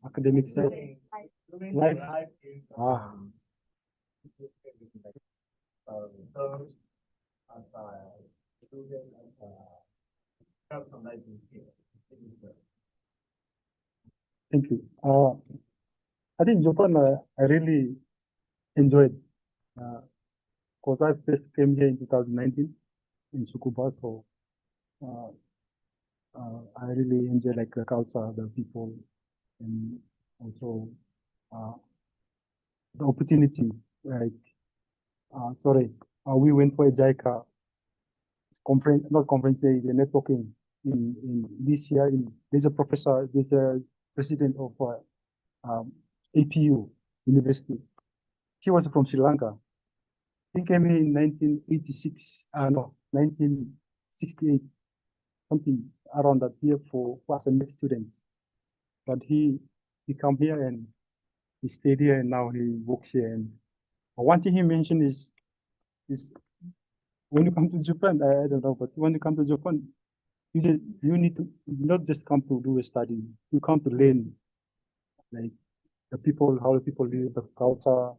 academic side? Doing Life. life in Ah. terms as a student, as a person like you. Thank you. I think Japan, I really enjoyed, because I first came here in 2019 in Tsukuba, so I really enjoy like the culture, the people, and also the opportunity. Like, we went for a JICA conference, not conference, the networking in this year. There's a professor, there's a president of APU University. He was from Sri Lanka. He came here in 1986, 1968, something around that year for academic students. But he come here and he stayed here and now he works here. And one thing he mentioned is when you come to Japan, I don't know, but when you come to Japan, you need to not just come to do a study, you come to learn, like the people, how the people live, the culture,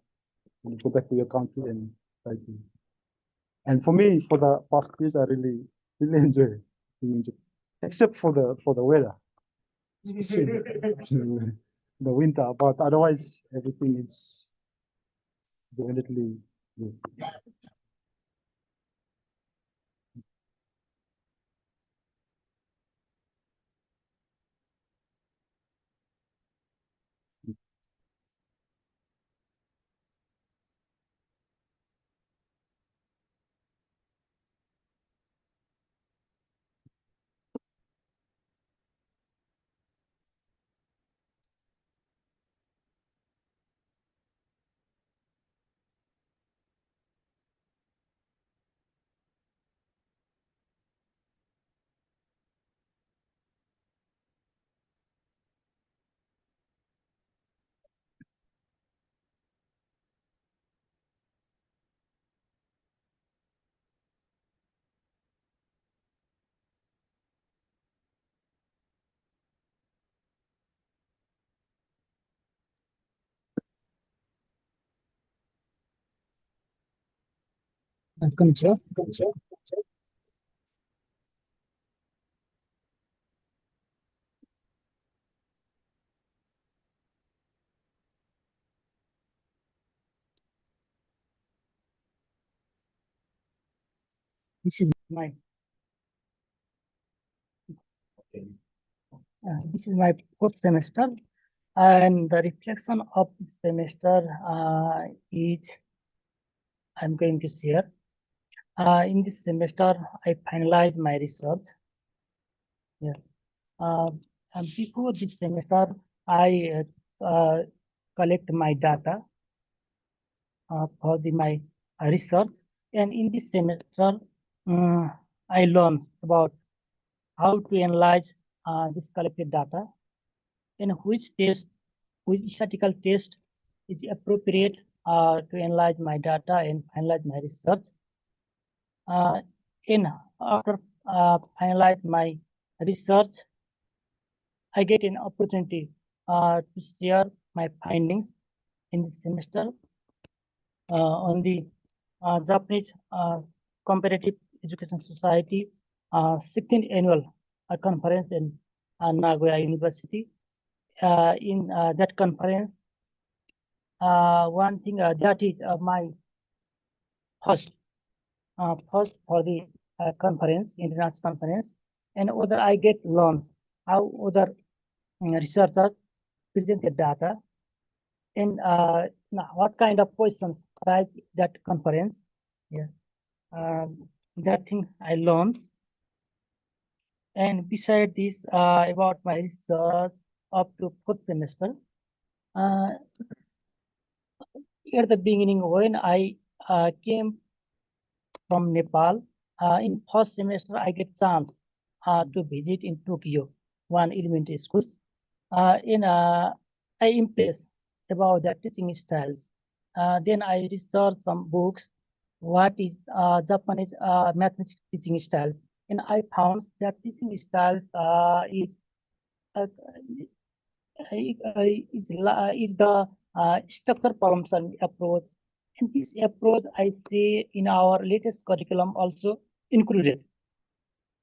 and go back to your country and try to. And for me, for the past years, I really enjoy being in Japan, except for the weather, especially the winter. But otherwise, everything is definitely good. Konnichiwa. This is my fourth semester, and the reflection of this semester is I'm going to share. In this semester, I finalized my research. Yeah. And before this semester, I collect my data for my research, and in this semester, I learned about how to analyze this collected data and which statistical test is appropriate to analyze my data and finalize my research. After finalize my research, I get an opportunity to share my findings in this semester on the Japanese Comparative Education Society 16th annual conference in Nagoya University. In that conference, one thing that is my first for the conference, international conference, and other I get learns how other researchers present the data and what kind of questions right that conference. Yeah, that thing I learned. And beside this, about my research up to 4th semester, at the beginning when I came from Nepal, in 1st semester I get chance to visit in Tokyo, one elementary schools. I impressed about the teaching styles. Then I researched some books, what is Japanese mathematics teaching styles, and I found that teaching styles is the structure problem solving approach, and this approach I see in our latest curriculum also included.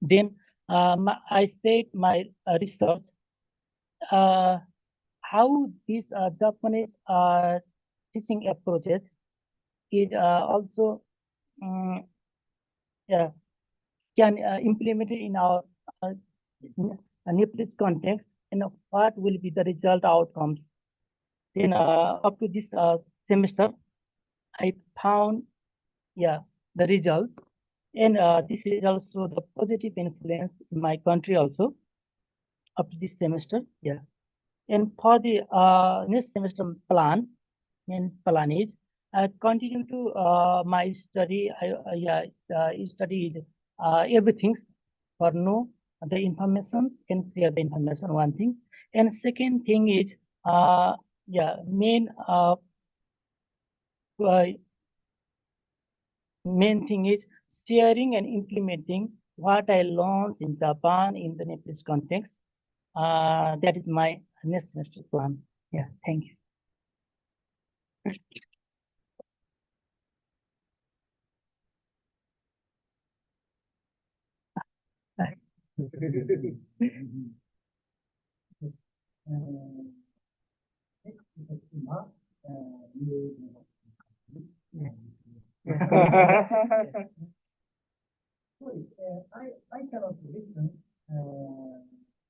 Then I said my research how these Japanese teaching approaches is also yeah, can implement it in our Nepalese context, and what will be the result outcomes. Then up to this semester, I found the results, and this results show the positive influence in my country also up to this semester. Yeah, and for the next semester plan is I continue to my study. I study everything for know the information and share the information, one thing. And second thing is main thing is sharing and implementing what I learned in Japan in the Nepalese context. That is my next semester plan. Yeah, thank you. I cannot listen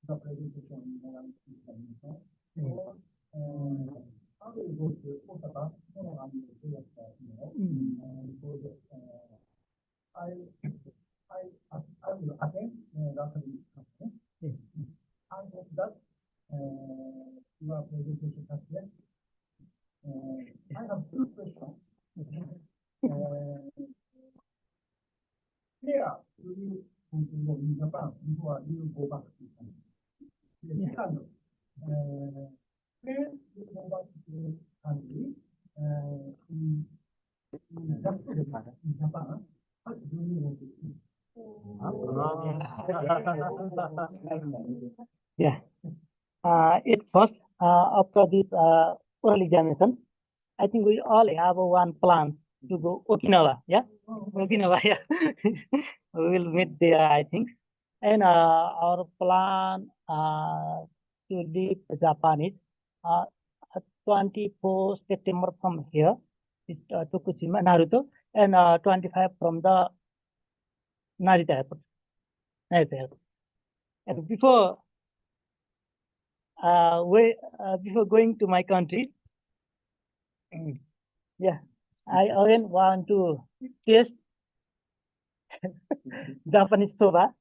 the presentation around so I will go to Osaka tomorrow and because I will attend the conference. I hope that your presentation success. I have two questions. Where do you want to go in Japan before you go back to Japan? Second, where you go back to country in Japan, what do you want to eat? Yeah. It first after this oral examination, I think we all have one plan to go Okinawa. Yeah, Okinawa. Yeah, we will meet there, I think. And our plan to leave Japan is 24 September from here, Tokushima, Naruto, and 25 from the Narita Airport. And before before going to my country, yeah, I again want to taste Japanese soba.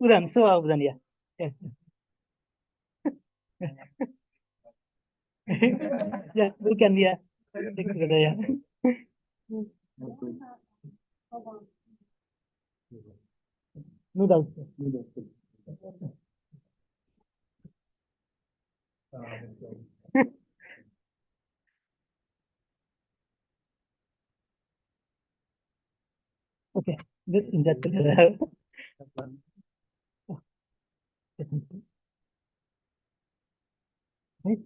Udon, soba udon, yeah. Yeah, we can, yeah. Take together, yeah. Noodles. this inject together. Right?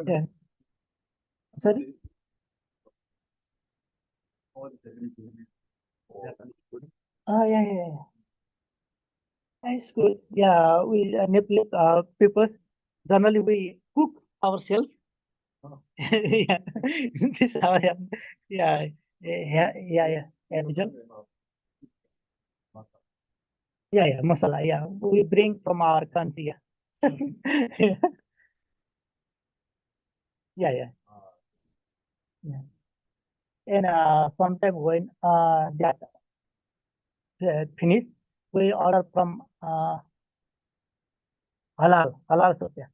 Yeah. Sorry? Yeah. It's good. Yeah, we Nepalese people generally we cook ourselves. Yeah, this how Vijay. Yeah, masala. Yeah, we bring from our country. Yeah, yeah. And sometimes when that finish, we order from halal food. Yeah,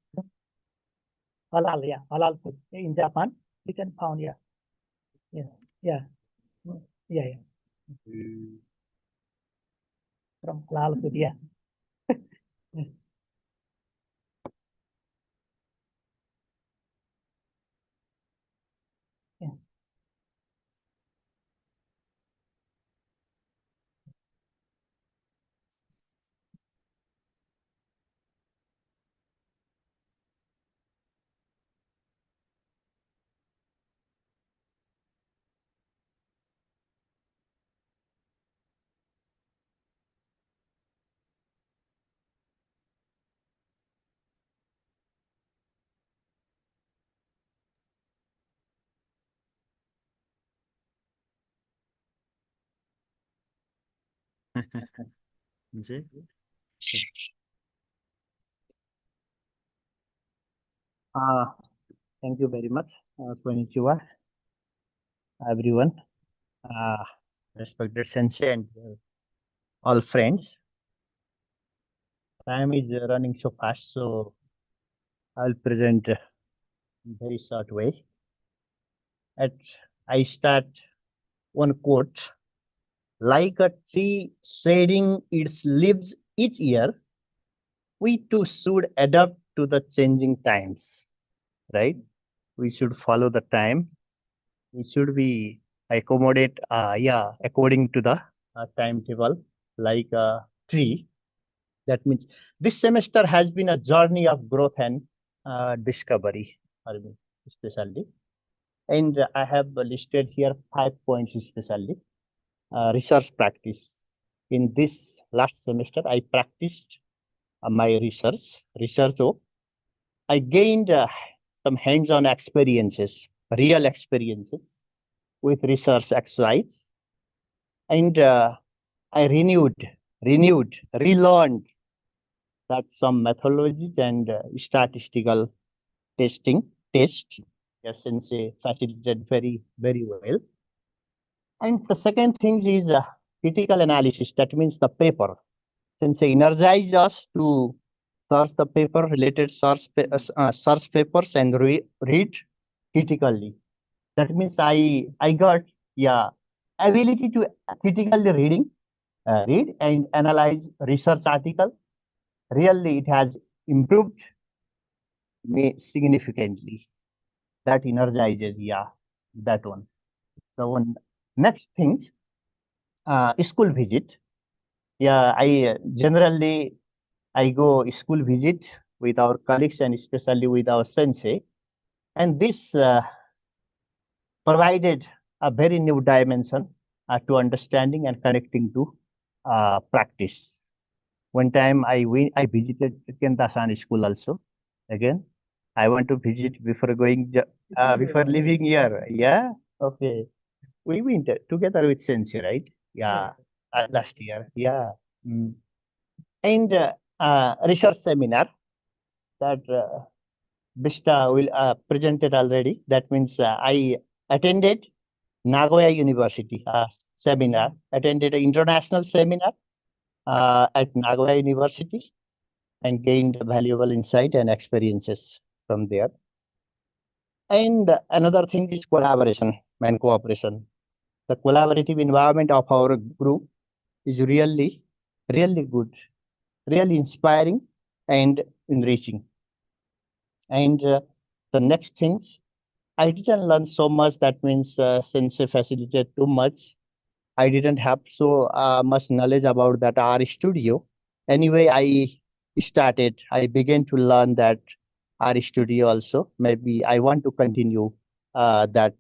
halal food in Japan. We can found yeah. From halal food. Yeah. Yeah. Thank you very much. Konnichiwa, everyone. Respected sensei and all friends. Time is running so fast, so I'll present in very short way. I start one quote. Like a tree shedding its leaves each year, we too should adapt to the changing times, right? We should follow the time. We should be accommodate, according to the timetable, like a tree. That means this semester has been a journey of growth and discovery, especially. And I have listed here 5 points especially. Research practice. In this last semester, I practiced my research. I gained some hands-on experiences, real experiences with research exercise. And I relearned that some methodologies and statistical test. Yes, Sensei facilitated very, very well. And the second thing is critical analysis. That means the paper. Sensei energized us to search the paper, related search papers and read critically. That means I got ability to critically read and analyze research article. Really, it has improved me significantly. That energizes, that one. The one next thing, school visit. Yeah, I generally I go school visit with our colleagues and especially with our sensei, and this provided a very new dimension to understanding and connecting to practice. One time I visited Kentasan school also. Again, I want to visit before going before leaving here. Yeah, okay. We went together with Sensei, right? Yeah, last year. Yeah. Mm. And research seminar that Bista will presented already. That means I attended Nagoya University seminar, attended an international seminar at Nagoya University and gained valuable insight and experiences from there. And another thing is collaboration and cooperation. The collaborative environment of our group is really good. really inspiring and enriching. And the next things, I didn't learn so much. That means Sensei facilitated too much. I didn't have so much knowledge about that R Studio. Anyway, I began to learn that R Studio also. Maybe I want to continue that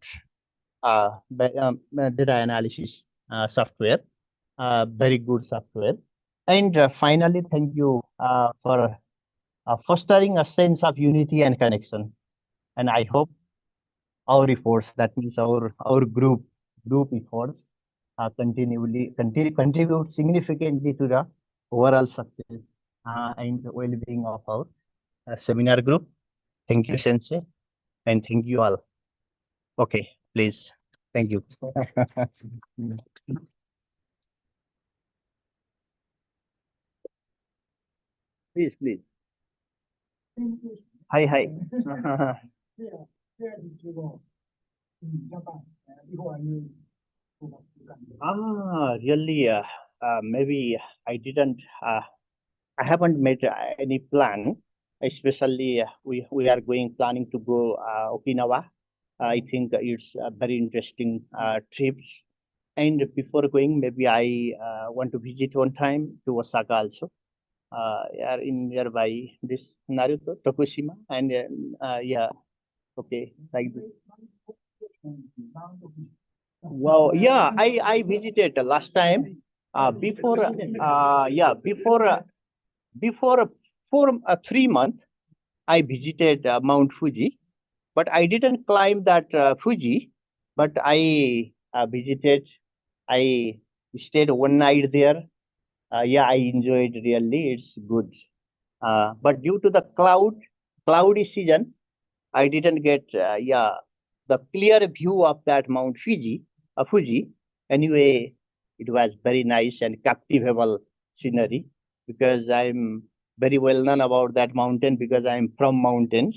data analysis software, very good software. And finally, thank you for fostering a sense of unity and connection. And I hope our efforts, that means our group efforts, contribute significantly to the overall success and well-being of our seminar group. Thank you, Sensei, and thank you all. Okay, please. Thank you. Please. Hi. Where did you go in Japan before you go back to Canada? Really, maybe I didn't, I haven't made any plan, especially we are planning to go Okinawa. I think it's a very interesting trips. And before going, maybe I want to visit one time to Osaka also. Yeah, in nearby this Naruto, Tokushima, and yeah, okay, like this. Wow, yeah, I visited last time. Before 3 months, I visited Mount Fuji, but I didn't climb that Fuji. But I visited. I stayed one night there. Yeah, I enjoyed really. It's good. But due to the cloudy season, I didn't get the clear view of that Mount Fuji. Anyway, it was very nice and captivating scenery because I'm very well known about that mountain because I'm from mountain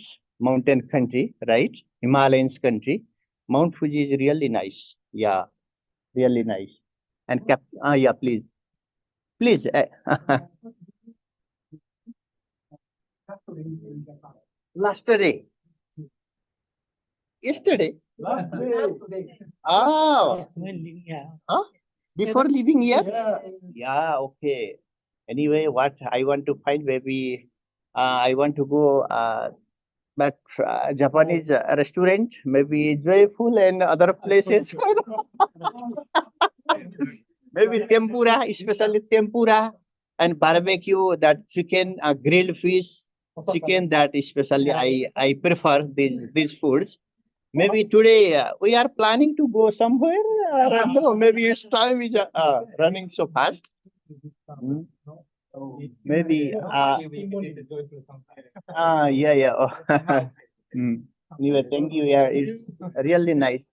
country, right? Himalayan country. Mount Fuji is really nice. Yeah, really nice. And yeah, please. Last day. Yesterday. Last day. Oh, huh? Before leaving here? Yeah. Okay. Anyway, what I want to find, maybe I want to go back Japanese restaurant, maybe Joyful and other places. Maybe tempura, especially tempura and barbecue, that chicken, grilled fish, chicken, that especially I prefer these foods. Maybe today we are planning to go somewhere. I don't know. Maybe it's time is running so fast. Maybe yeah. Oh. Anyway, thank you. Yeah, it's really nice.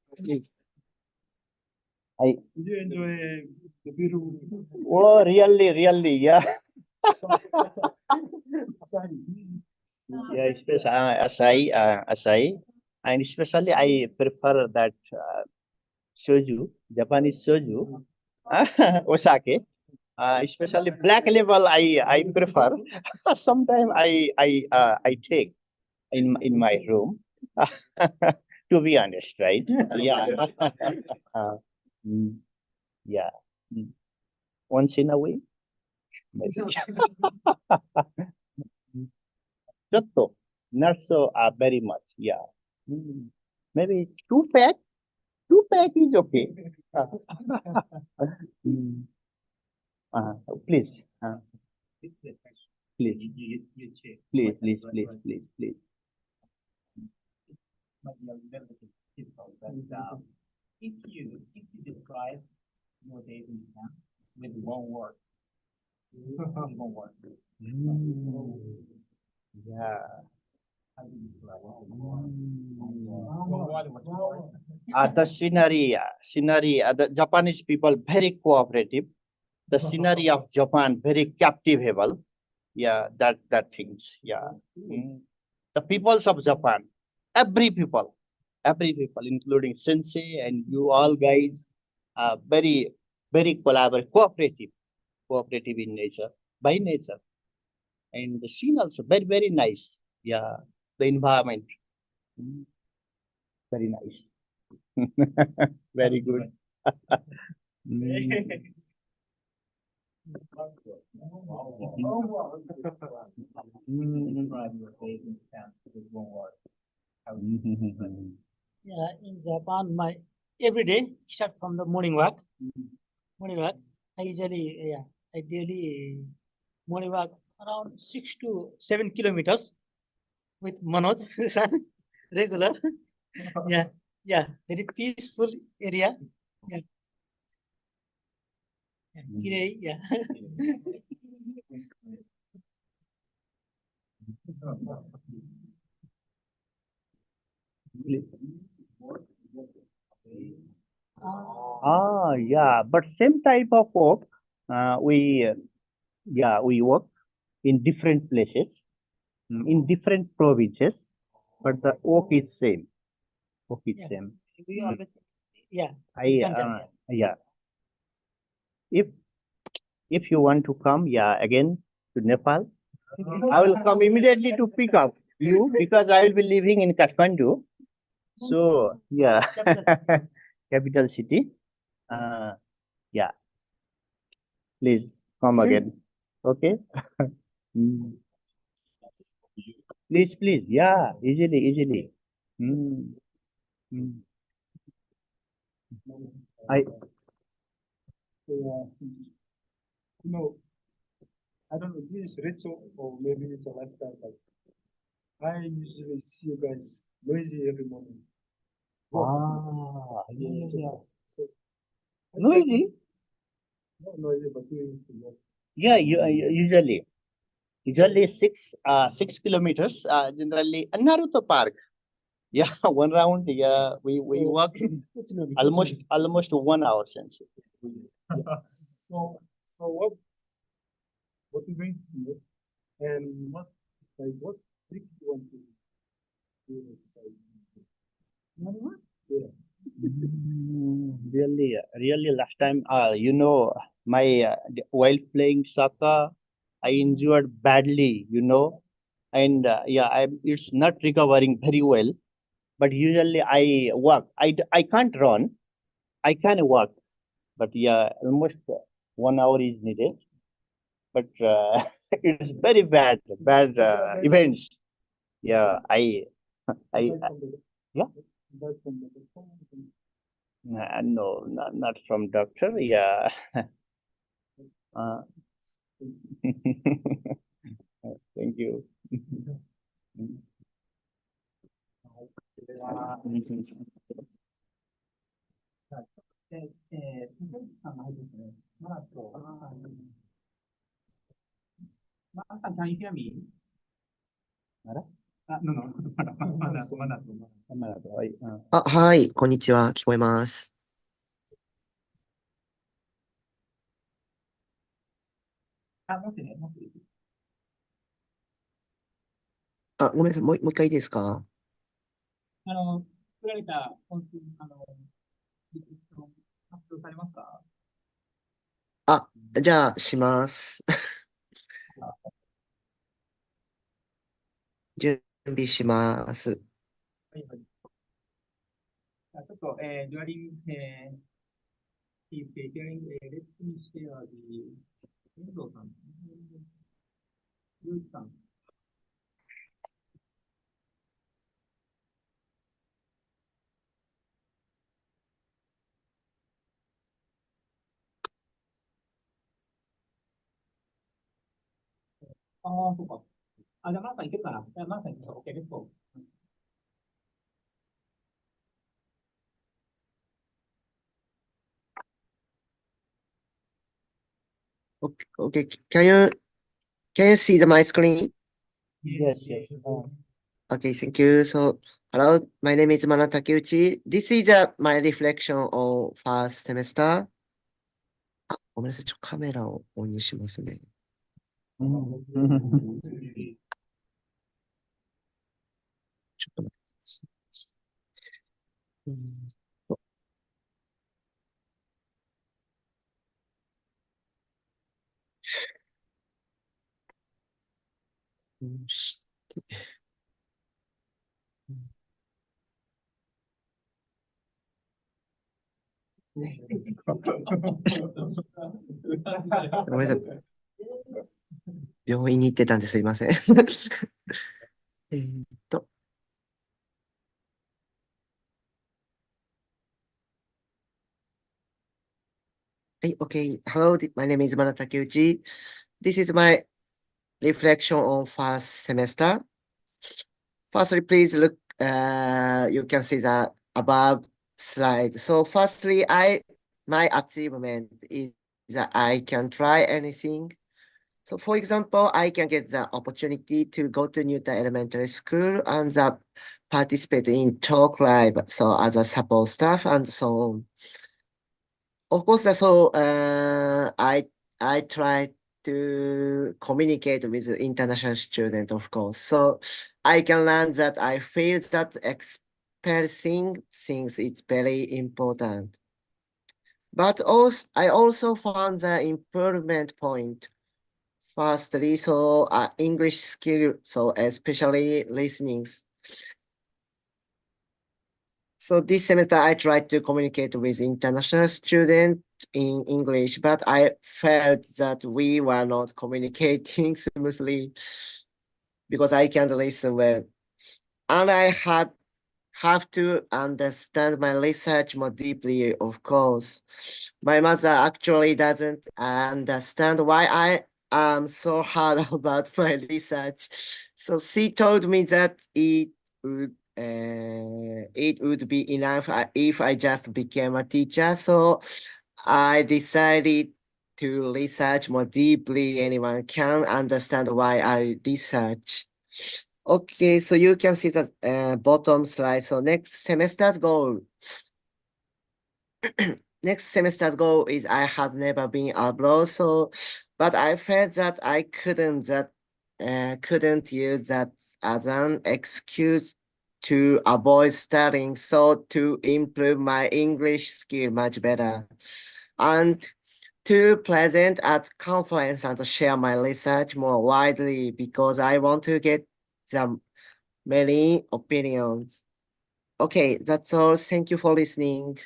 Did you enjoy the beautiful? Oh, really, yeah. Yeah, especially Asahi, and especially I prefer that soju, Japanese soju, osake. Especially black label, I prefer. Sometimes I take in my room. To be honest, right? Yeah. Yeah. Once in a week. Maybe. Jotto, not so very much. Yeah. Maybe 2 pack. 2 pack is okay. Please. Please. If you describe your days in Japan with one word, one word. Yeah. How do you describe it? The scenery, the Japanese people very cooperative. The scenery of Japan very captivating. Yeah, that things. Yeah. The peoples of Japan, every people, including Sensei and you all guys, very cooperative in nature, by nature. and the scene also very nice. Yeah, the environment. Very nice. Very good. Yeah, in Japan, my every day start from the morning walk. Morning walk. I usually, I daily morning walk around 6 to 7 kilometers with Manoj, son, regular. Yeah, very peaceful area. Yeah, Kirei, yeah. Yeah, but same type of work, we work in different places, in different provinces, but the work is same. Work is Yeah. same. We always, yeah. I, yeah. If you want to come, again to Nepal, I will come immediately to pick up you because I will be living in Kathmandu. So, yeah, capital city. Yeah, please come again. Okay. Please, yeah, easily. Mm. Mm. I No, I don't know, this is retro or maybe it's a lifestyle, but I usually see you guys noisy every morning. So Noisy? not noisy, but you used to work. Yeah, usually 6 kilometers. Generally, Naruto Park. Yeah, one round. Yeah, we So- walk almost 1 hour since. So what you going to do and what trick you want to do exercise? Yeah. Really, last time, while playing soccer, I injured badly, and it's not recovering very well. But usually I walk. I can't run. I can walk, but almost 1 hour is needed. But it's very bad events. Yeah, yeah. No, not from doctor. Yeah. Thank you. Ay, あ、はい、こんにちは。聞こえます。あ、ごめんなさい。もう一回いいですか？作られた本数、発表されますか？あ、じゃあ、します。準備します。はいはい。ちょっと、during, he's preparing, let me share the 遠藤さん、ゆうきさん。ああ、そうか。あ、じゃあ、マーさんいけるかな？じゃあ、マーさんいける。OK、レッツゴー。Okay, can you see my screen? yes. Okay, thank you. So, hello, my name is Mana Takeuchi. This is my reflection on first semester. あ、ごめんなさい。カメラをオンにしますね。ちょっと待ってください。しごめんなさい。病院に行ってたんですいません。えーっと。はい、okay. Hello, my name is Mana Takeuchi. This is my reflection on first semester. Firstly, please look, you can see the above slide. So firstly, my achievement is that I can try anything. So for example, I can get the opportunity to go to Newton Elementary School and participate in talk live, so as a support staff and so on. Of course, so I try to communicate with international students, of course. So I can learn that I feel that expressing things is very important. But also, I also found the improvement point. Firstly, so English skill, so especially listening. So this semester, I tried to communicate with international students in English, but I felt that we were not communicating smoothly because I can't listen well. And I have to understand my research more deeply, of course. My mother actually doesn't understand why I am so hard about my research. So she told me that it would be enough if I just became a teacher. So I decided to research more deeply. Anyone can understand why I research. Okay, so you can see the bottom slide. So next semester's goal. Next semester's goal is I have never been abroad, so but I felt that I couldn't use that as an excuse to avoid studying, so to improve my English skill much better. And to present at conference and share my research more widely because I want to get the many opinions. Okay, that's all. Thank you for listening.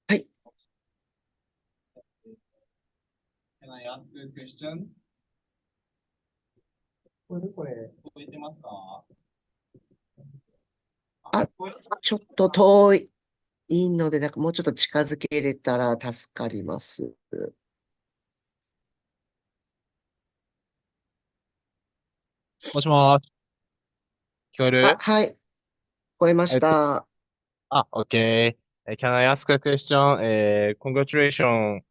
はい。Can I ask a question? これ、覚えてますか？あ、ちょっと遠いので、なんかもうちょっと近づけれたら助かります。もしもーし。聞こえあ、る？はい。聞こえましえっと、た。okay. Can I ask a question? Congratulations,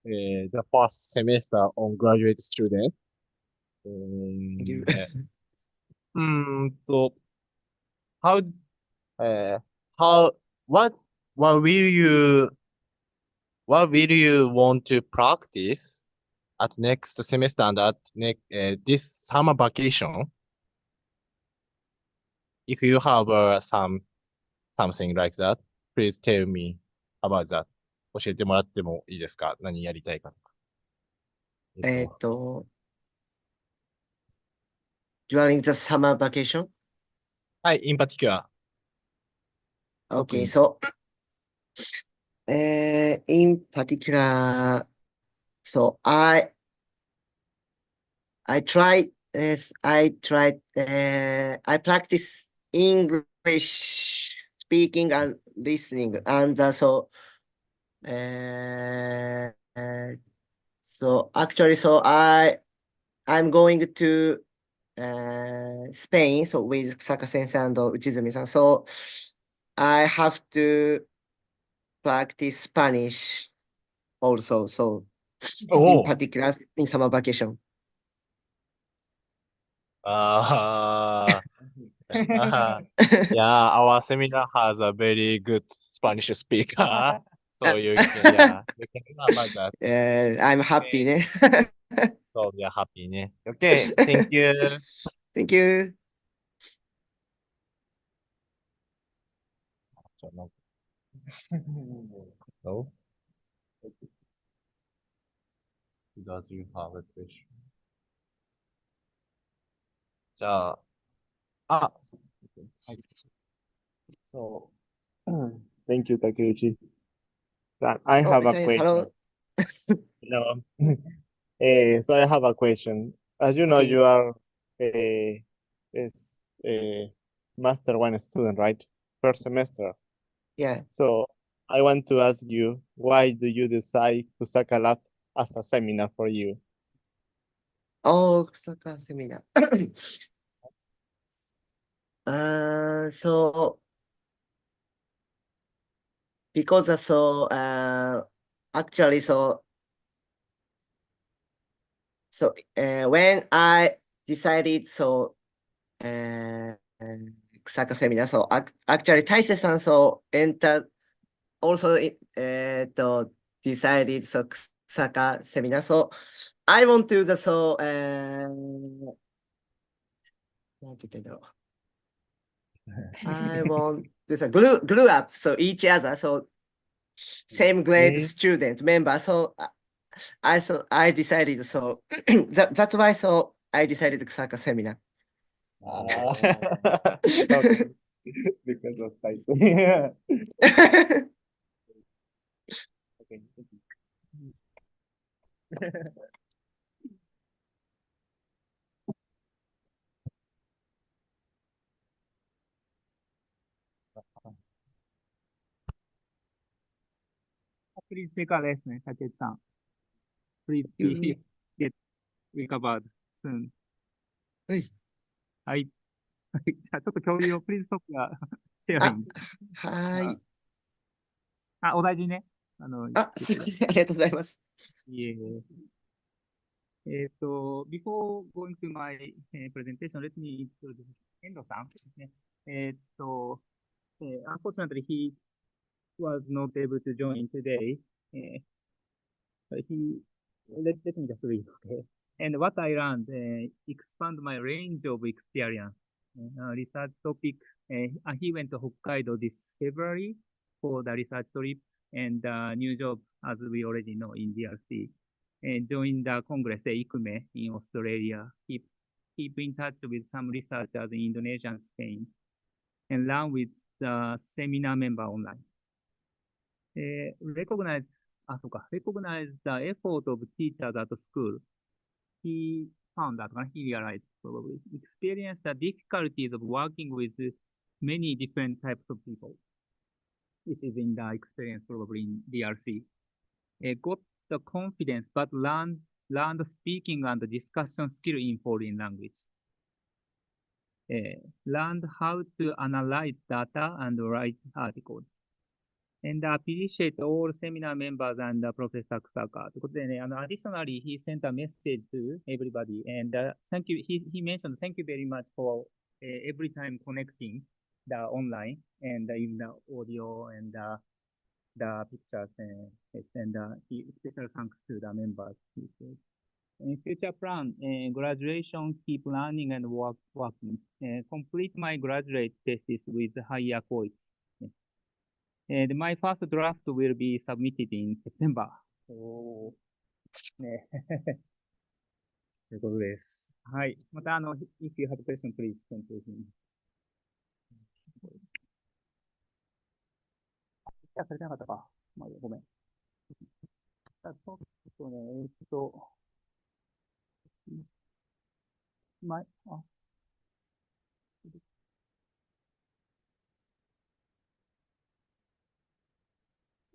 the first semester on graduate student. Thank you. うーんと、how, えー how, what will you want to practice at next semester and at this summer vacation? If you have something like that, please tell me about that. 教えてもらってもいいですか？何やりたいかとか。during the summer vacation? はい、in particular. Okay, so in particular, so I tried I practice English speaking and listening, and so actually, so I'm going to Spain, so with Saka-sensei and Uchizumi-san. So I have to practice Spanish also. So in particular, in summer vacation. Yeah, our seminar has a very good Spanish speaker. So you can, yeah, you can learn about that. I'm happy ね。 So we are happy ね。Okay, thank you. Thank you. じゃあなんか No? Does you have a question? じゃあ、あ、はい。 So, thank you, Takeuchi. I Oh, have a thanks. Hello. question. No. So I have a question. As you know, Okay. you are a Master 1 student, right? First semester. Yeah. So I want to ask you, why do you decide Kusaka Lab as a seminar for you? Oh, Kusaka seminar. So because actually when I decided Kusaka seminar, actually Taise-san entered also decided Kusaka seminar. So I want to the I want to glue up each other same grade student member. So I decided that's why I decided Kusaka seminar. Okay. Because of type. Okay. Please take a rest, Takechi-san. Please You- get recovered soon. はい。はい。じゃあちょっと共有を please stop your sharing. はい。あ、お大事にね。すいません。ありがとうございます。いえいえ。before going to my presentation, let me introduce Endo さんですね。unfortunately, he was not able to join today. Let me just read, okay? And what I learned, expand my range of experience. Research topic, he went to Hokkaido this February for the research trip and new job, as we already know, in DRC. And joined the Congress, ICME, in Australia. Keep in touch with some researchers in Indonesia and Spain. And learn with the seminar member online. Recognize the effort of teachers at school. He found that he realized probably experienced the difficulties of working with many different types of people. This is in the experience probably in DRC. Got the confidence, but learned speaking and discussion skill in foreign language. Learned how to analyze data and write articles. And appreciate all seminar members and Professor Kusaka. ということでね、additionally, he sent a message to everybody. And thank you. He mentioned thank you very much for every time connecting the online and in the audio and the pictures. And he special thanks to the members. In future plan, graduation, keep learning and working. Complete my graduate thesis with higher quality. And my first draft will be submitted in September. おーね。ということです。はい。また、if you have question, please send to him. されてなかったか。まあ、ごめん。ちょっとね、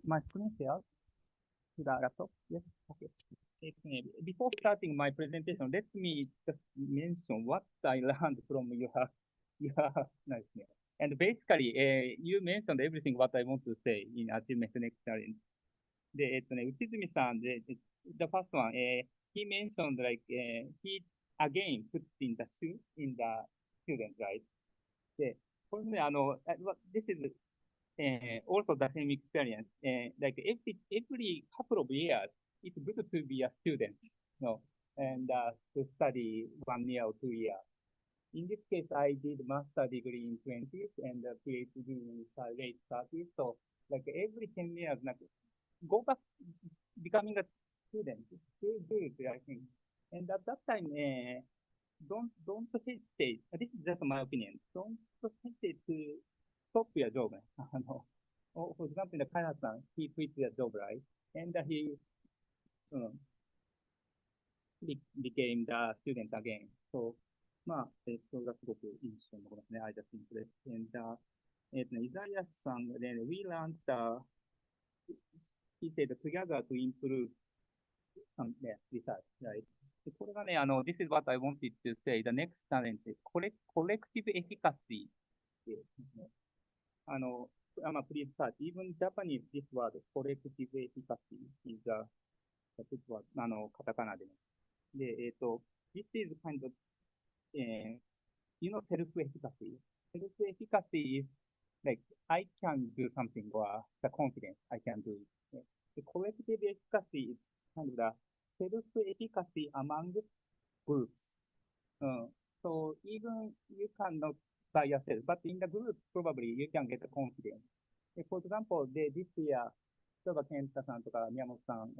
my screen share to the laptop? Yes. Okay. Before starting my presentation, let me just mention what I learned from your nice name. And basically, you mentioned everything what I want to say in Achievement Next Challenge. で、内住さんで、the first one, he mentioned like, he again puts in the student, right? で、これね、this is also the same experience. Like every couple of years, it's good to be a student, and to study 1 year or 2 years. In this case, I did master degree in 20s and PhD in late 30s. So like every 10 years, like go back, becoming a student. Very good, I think. And at that time, don't hesitate. This is just my opinion. Don't hesitate to stop your job. For example, the Kaya-san, he quit the job, right? And he became the student again. So, まあ、それがすごく印象に残りますね。I just impressed. And, イザヤスさんがね、we learned he said together to improve some research, right? でこれがね、this is what I wanted to say. The next challenge is collective efficacy. でplease search. Even Japanese, this word, collective efficacy is a good word. カタカナでね。で、this is kind of, self-efficacy. Self-efficacy is like, I can do something or the confidence I can do it. The collective efficacy is kind of the self-efficacy among groups. So even you cannot by yourself, but in the group, probably you can get confidence. For example, this year, 例えば健太さんとか宮本さん、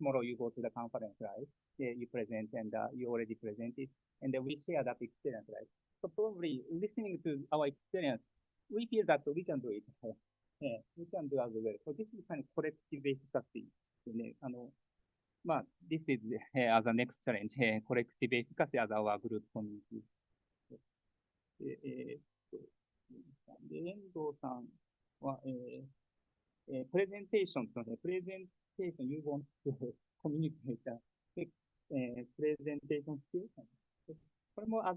tomorrow you go to the conference, right? You present and you already presented, and we share that experience, right? So probably listening to our experience, we feel that we can do it. We can do as well. So this is kind of collective efficacy. ね、this is as a next challenge, collective efficacy as our group community. で、遠藤さんは、プレゼンテーションって言ってますね。プレゼンテーション、you want to communicate, プレゼンテーションスキル。これも、as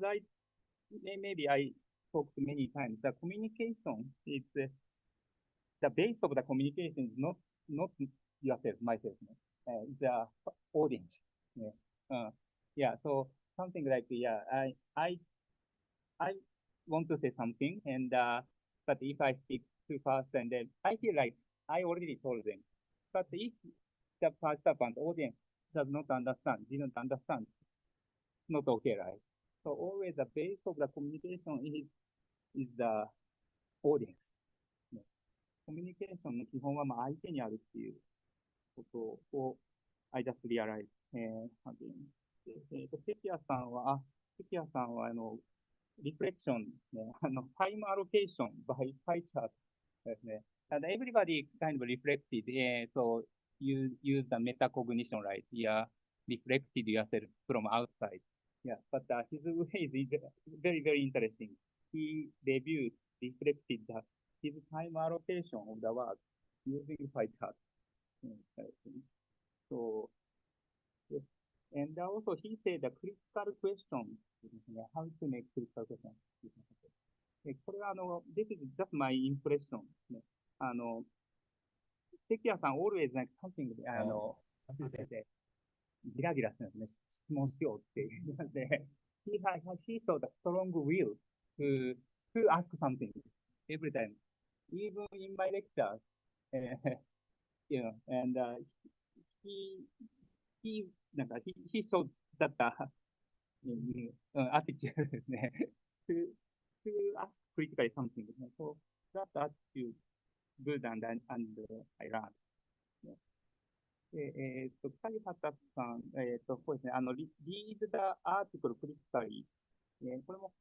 maybe I talked many times, the communication is, the base of the communication is not yourself, myself, the audience. Yeah, so something like, yeah, I want to say something, and but if I speak too fast, and then I feel like I already told them. But if the participant audience does not understand, didn't understand, not okay, right? So always the base of the communication is the audience. コミュニケーションの基本は相手にあるっていうことを、I just realized. 関谷さんは、リフレクション、ね、タイムアロケーション by pie chart ですね。And everybody kind of reflected, so you use the metacognition, right? Yeah, reflected yourself from outside. Yeah, but his way is very, very interesting. He reviewed, reflected his time allocation of the work using pie chart. So, yes. And also he said the critical question, how to make critical question. これはthis is just my impression. 関谷さん always like something, ギラギラしてるんですね。質問しようっていうので、he showed a strong will to ask something every time. Even in my lecture, and he showed that attitude ですね。to ask critically something. So that attitude good and I learned. 貝畑さん、そうですね、read the article critically。これも、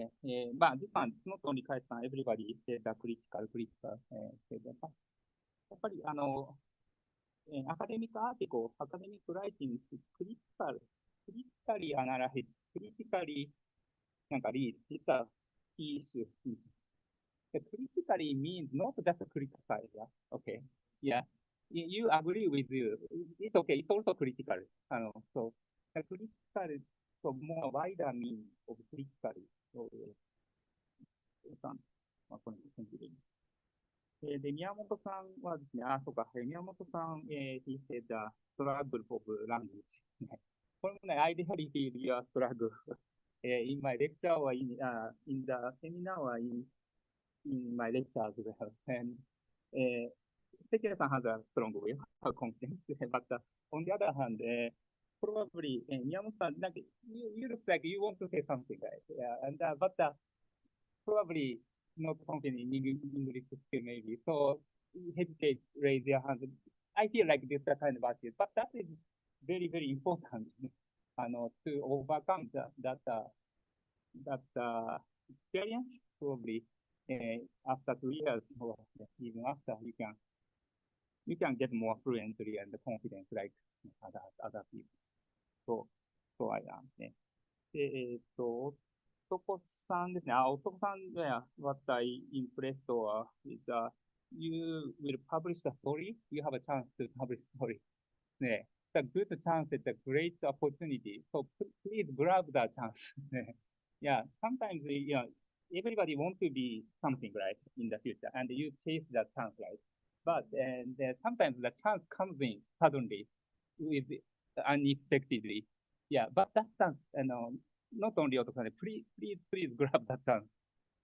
this one, not only 貝さん、everybody said the critical. やっぱり、アカデミックアーティコ、アカデミックライティング、クリティカリアナライズ、クリティカリなんかリード、実はキーイシュー。Critically means not just criticize, yeah? Okay. Yeah. You agree with you. It's okay. It's also critical. So critical, so more wider meaning of critical. So, で、宮本さんはですね、そうか、宮本さん、he said the struggle of language. これもね、I really feel your struggle in my lecture or in the seminar or in my lecture as well. And Sekira-san has a strong way of confidence, but on the other hand, probably Miyamoto-san, like, you look like you want to say something, right? Yeah, and but probably not confident in English skill maybe. So hesitate, raise your hand. I feel like this kind of attitude, but that is very, very important to overcome that experience. Probably after 2 years or even after, you can get more fluently and confidence like other people. So I am. 男さんですね。男さん yeah, what I impressed or is you will publish a story. You have a chance to publish story. ね。It's a good chance. It's a great opportunity. So please grab that chance. Yeah, sometimes everybody wants to be something, right, in the future, and you chase that chance, right? But sometimes the chance comes in suddenly, with unexpectedly. Yeah, but that chance, not only Otto-san, please grab that chance.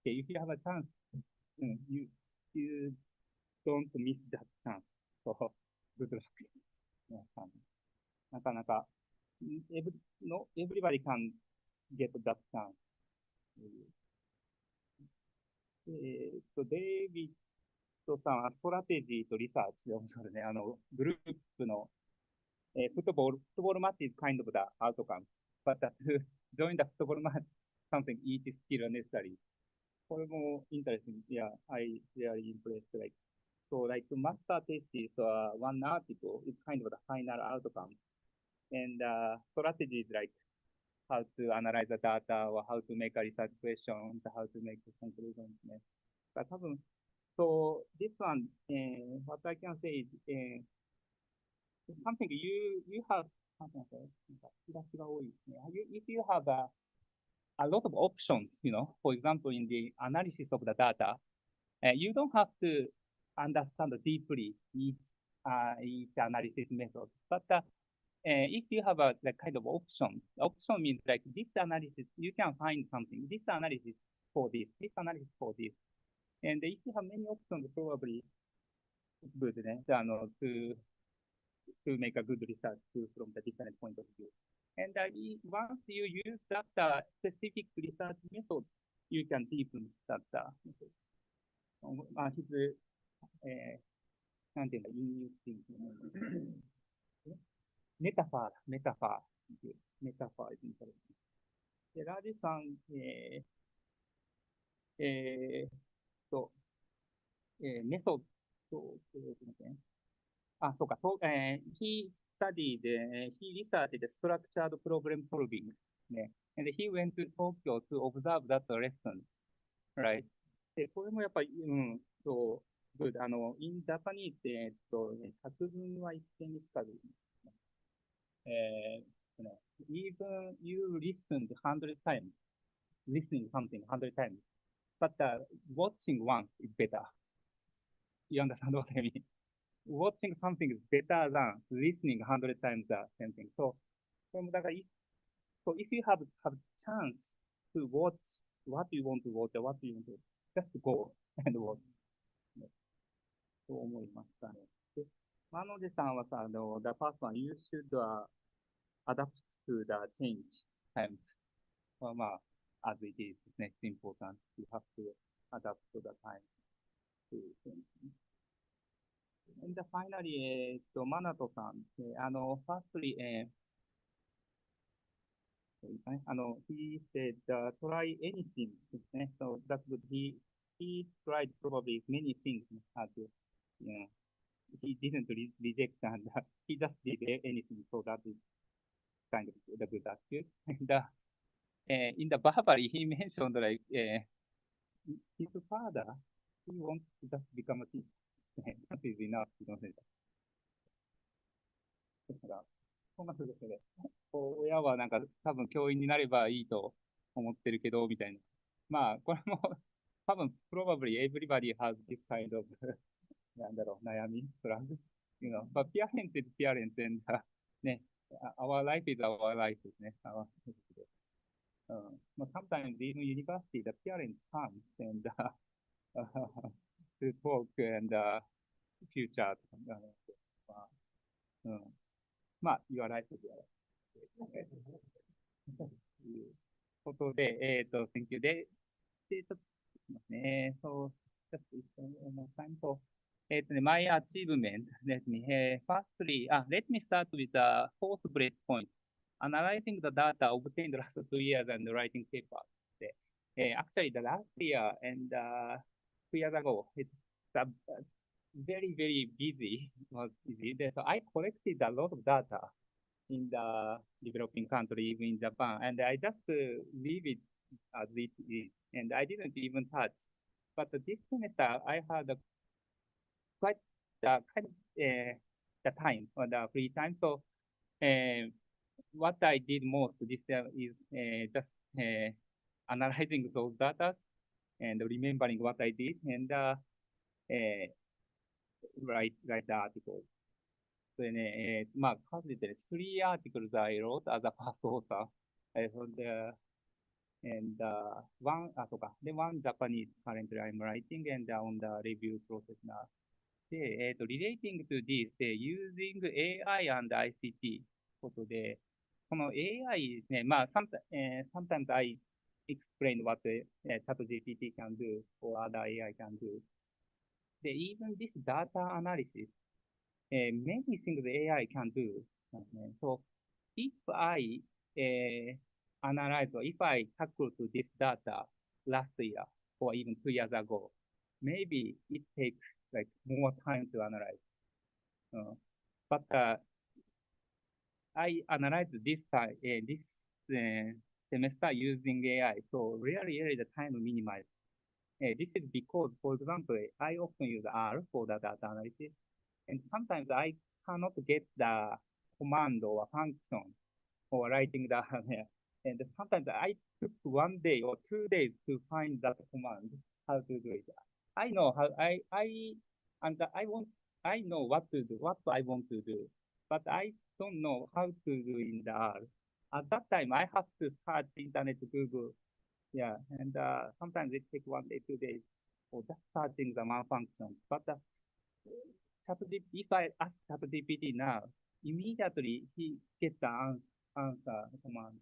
Okay, if you have a chance, you don't miss that chance. So good luck. Yeah, なかなか、everybody can get that chance. デイビッドさんはストラテジーとリサーチで面白いね。グループの、football match is kind of the outcome. But to join the football match, something each skill necessary. これも interesting. Yeah, I really impressed. Like, so like master test is one article is kind of the final outcome. And strategy is like how to analyze the data or how to make a research question, how to make the conclusions. But so this one, what I can say is something you have, if you have a lot of options, for example, in the analysis of the data, you don't have to understand deeply each analysis method. But if you have a kind of option means like this analysis, you can find something. This analysis for this analysis for this. And if you have many options, probably it's good to make a good research from the different point of view. And once you use that specific research method, you can deepen that method. なんていうんだ、引用っていうんですね。メタファーだ、メタファー。メタファーですね。で、ラジさん、メソッド、すみません。そうか、he studied, he researched structured problem solving. ね。And he went to Tokyo to observe that lesson. Right. で、これもやっぱり、good. in Japanese, 作文は一点にしかで、even you listened 100 times, listening something 100 times, but watching once is better. You understand what I mean? Watching something is better than listening 100 times the same thing. So if you have chance to watch what you want to watch or what you want to, just go and watch. そう思いましたね。で、マノジさんはさ、the person, you should adapt to the change times. まあ、as it is ですね。It's important. You have to adapt to the time to change. And finally, マナトさん、firstly, he said, try anything ですね。So that's good. He tried probably many things. He didn't reject and he just did anything. So that is kind of the good attitude. And in the Barbary, he mentioned like his father, he wants to just become a teacher. That is enough. だから、そんな風ですね。親はなんか多分教員になればいいと思ってるけど、みたいな。まあ、これも多分、probably everybody has this kind of なんだろう、悩み、プラン。But parents is parents and ね、our life is our life ですね。sometimes even university, the parents comes and to talk and future. まあ、言わないときは。ということで、選挙で、ちょっとしますね。そう、just one more time. So, my achievement, let me, firstly, let me start with the fourth bullet point. Analyzing the data obtained last 2 years and writing papers. Actually, the last year and 2 years ago, it's very, very busy. Was busy. So I collected a lot of data in the developing country, even in Japan, and I just leave it as it is, and I didn't even touch. But this semester, I had quite kind of the time or the free time. So what I did most this year is just analyzing those data and remembering what I did and write the articles. それね、まあ、数で言ってね、3 articles I wrote as a first author. One, そうか。で、one Japanese currently I'm writing and on the review process now. で、relating to this, using AI and ICT ことで、この AI ですね、まあ、sometimes I explain what ChatGPT can do or other AI can do. で、even this data analysis, many things AI can do. So if I analyze or if I tackle to this data last year or even 2 years ago, maybe it takes like more time to analyze. But I analyzed this time, this semester using AI, so really the time minimized. This is because, for example, I often use R for the data analysis. And sometimes I cannot get the command or function for writing the and sometimes I took 1 day or 2 days to find that command, how to do it. I know how I know what to do, what I want to do, but I don't know how to do in the R. At that time, I have to search internet, Google, yeah, and sometimes it takes 1 day, 2 days for just searching the malfunction. But if I ask ChatGPT now, immediately he gets the answer command.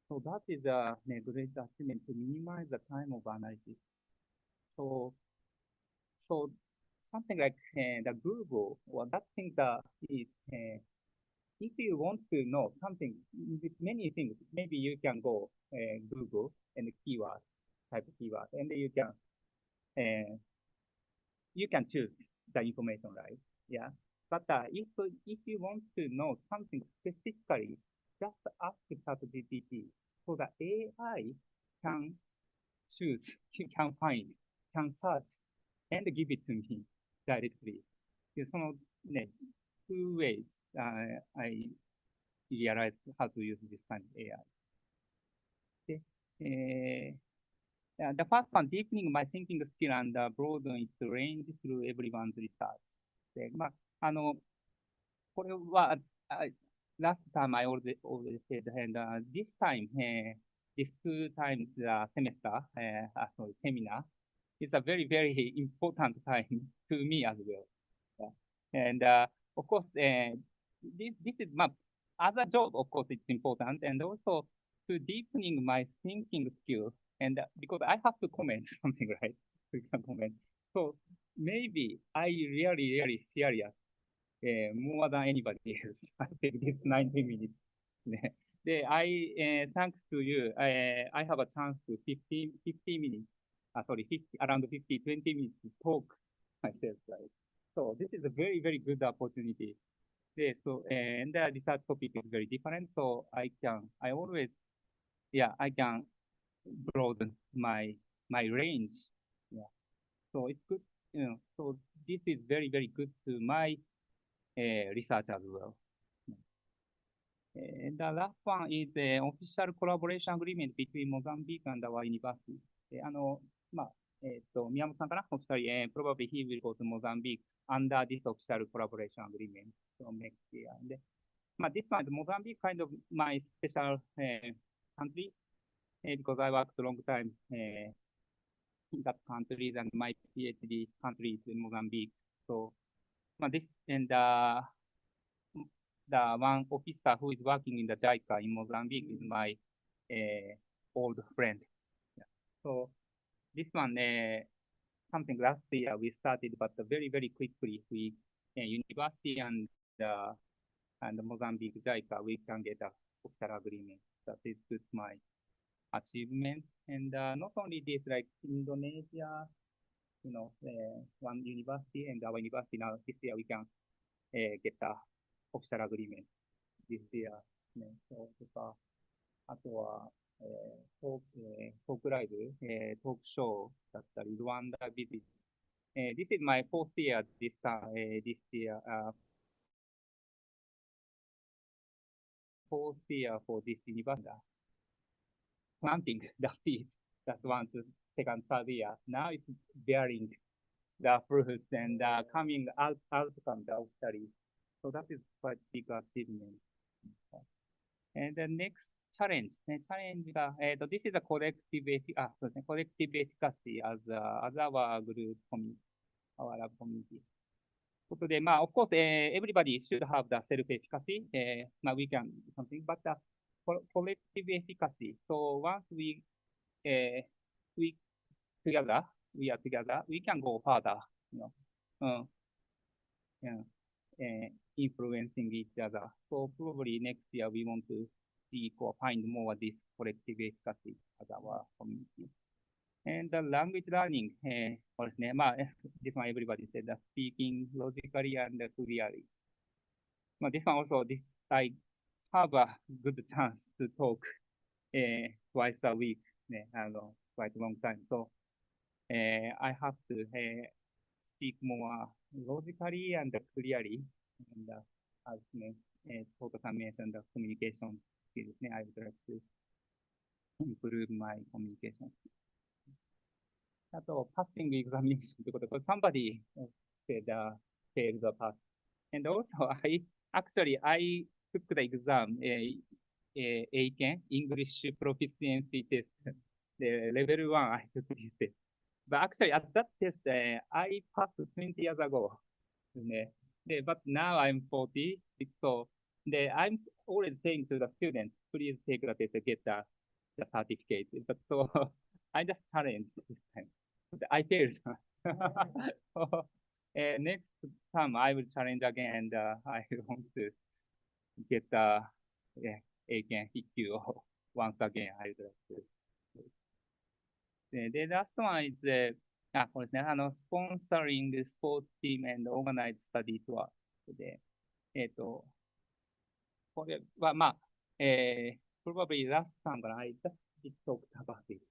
So that is a great achievement to minimize the time of analysis. So something like the Google, or that thing that is, if you want to know something with many things, maybe you can go Google and keyword, type keyword, and you can choose the information, right? Yeah. But if you want to know something specifically, just ask ChatGPT. So the AI can choose, can find, can search, and give it to me directly. So, 2 ways I realized how to use this kind of AI. The first one, deepening my thinking skill and broaden its range through everyone's research. で、まあ、これは、last time I already said, and this time, this 2 times semester, sorry, seminar, is a very, very important time to me as well. Yeah. And of course, this is my other job, of course, it's important, and also to deepening my thinking skills, and because I have to comment something, right? You can comment. So maybe I really serious more than anybody else. I take this 90 minutes. Thanks to you, I have a chance to 50 minutes, around 20 minutes to talk myself, right? So this is a very, very good opportunity. So, and the research topic is very different, so I can broaden my range. Yeah. So it's good, so this is very, very good to my research as well. And the last one is the official collaboration agreement between Mozambique and our university. 宮本さんかな、お二人、probably he will go to Mozambique under this official collaboration agreement from next year. And this one is Mozambique, kind of my special country. because I worked a long time in that country and my PhD country is in Mozambique. So this and the one officer who is working in the JICA in Mozambique is my old friend. Yeah. So this one, something last year we started, but very, very quickly we, university and Mozambique JICA, we can get a official agreement. That is good, my achievement. And not only this, like Indonesia, one university and our university now this year we can get a official agreement this year. ね、そうとか、あとは、トークライブ、トークショーだったり、ルワンダビジット。This is my fourth year this year, fourth year for this university. Planting the seed, that's one, second, third year. Now it's bearing the fruits and coming outcome of study. So that is quite big achievement. And the next challenge, this is a collective efficacy as our group community, our lab community. So of course, everybody should have the self-efficacy. We can do something, but the collective efficacy. So once we are together, we can go further, influencing each other. So probably next year we want to seek or find more this collective efficacy as our community. And the language learning, this one everybody said that speaking logically and clearly. This one also, I have a good chance to talk twice a week, quite a long time. So I have to speak more logically and clearly. And as Toka-san mentioned, the communication skills, I would like to improve my communication skills. あと、passing examination ということで、somebody said failed the pass. And also, I took the exam, Eiken, English proficiency test, the level 1, I took this test. But actually, at that test, I passed 20 years ago. But now I'm 40, so I'm always saying to the students, please take the test to get the certificate. But so I just challenged this time. I failed. Next time I will challenge again, and I want to get the Eiken Hikyu once again. I would like to. The last one is これですね、sponsoring sports team and organized study tour で、これはprobably last time I just talked about it,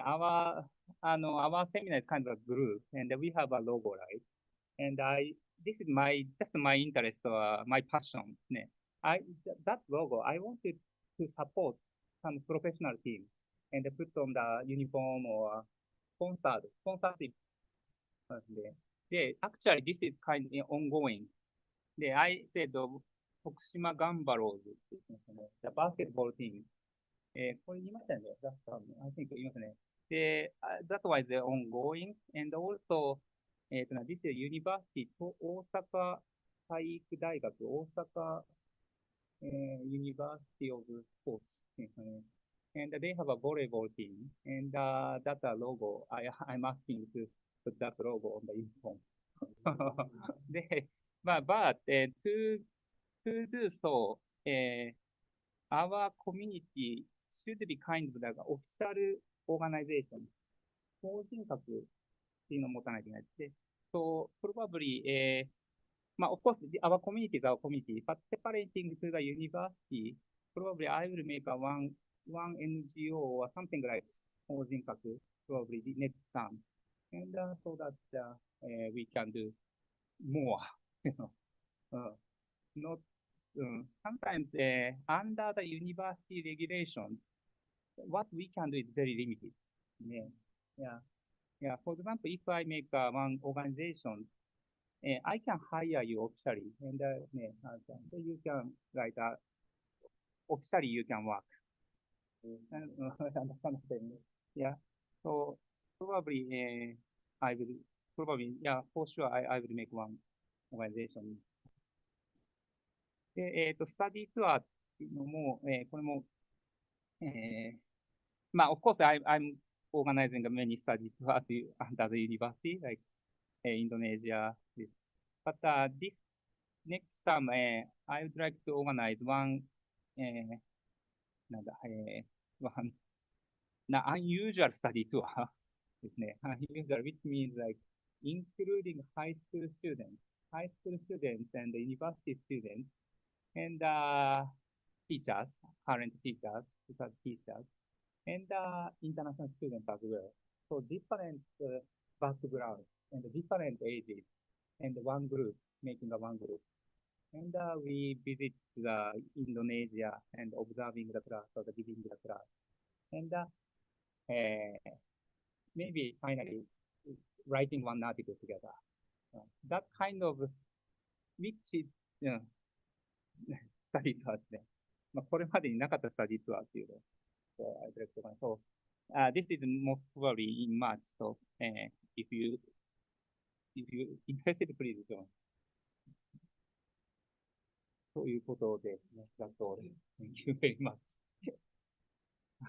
our seminar is kind of a group, and we have a logo, right? And this is just my interest or my passion. That logo, I wanted to support some professional team and put on the uniform or sponsorship. Actually, this is kind of ongoing. I said, Tokushima Gambaros, the basketball team. これ言いましたよね。I think 言いましたね。That was ongoing. And also, this is university と大阪体育大学、大阪、University of Sports. And they have a volleyball team. And that logo, I'm asking to put that logo on the uniform. But to do so, our community should be kind of like official organization. 法人格っていうのを持たないといけないです。So probably, of course, our community is our community, but separating to the university, probably I will make a one NGO or something like 法人格, probably next time. And so that we can do more, not sometimes under the university regulations, what we can do is very limited. Yeah. For example, if I make one organization, I can hire you officially, and so you can officially you can work. understand. Yeah. So probably, I will probably, yeah, for sure, I will make one organization. で、スタディツアーっていうのも、これも、まあ、of course, I'm organizing many study tours under the university, like Indonesia. But this next time, I would like to organize one, なんだ、one unusual study tour ですね。unusual, which means like including high school students and university students and teachers, current teachers, teachers, and international students as well. So different backgrounds and different ages, and one group, making a one group. And we visit the Indonesia and observing the class or giving the class. And maybe finally writing one article together. That kind of, which is, study tour ですね。まあ、これまでになかったスタディツアーっていうのを、So, this is most probably in March. So, if you interested, please join. ということですね。That's all. Thank you very much.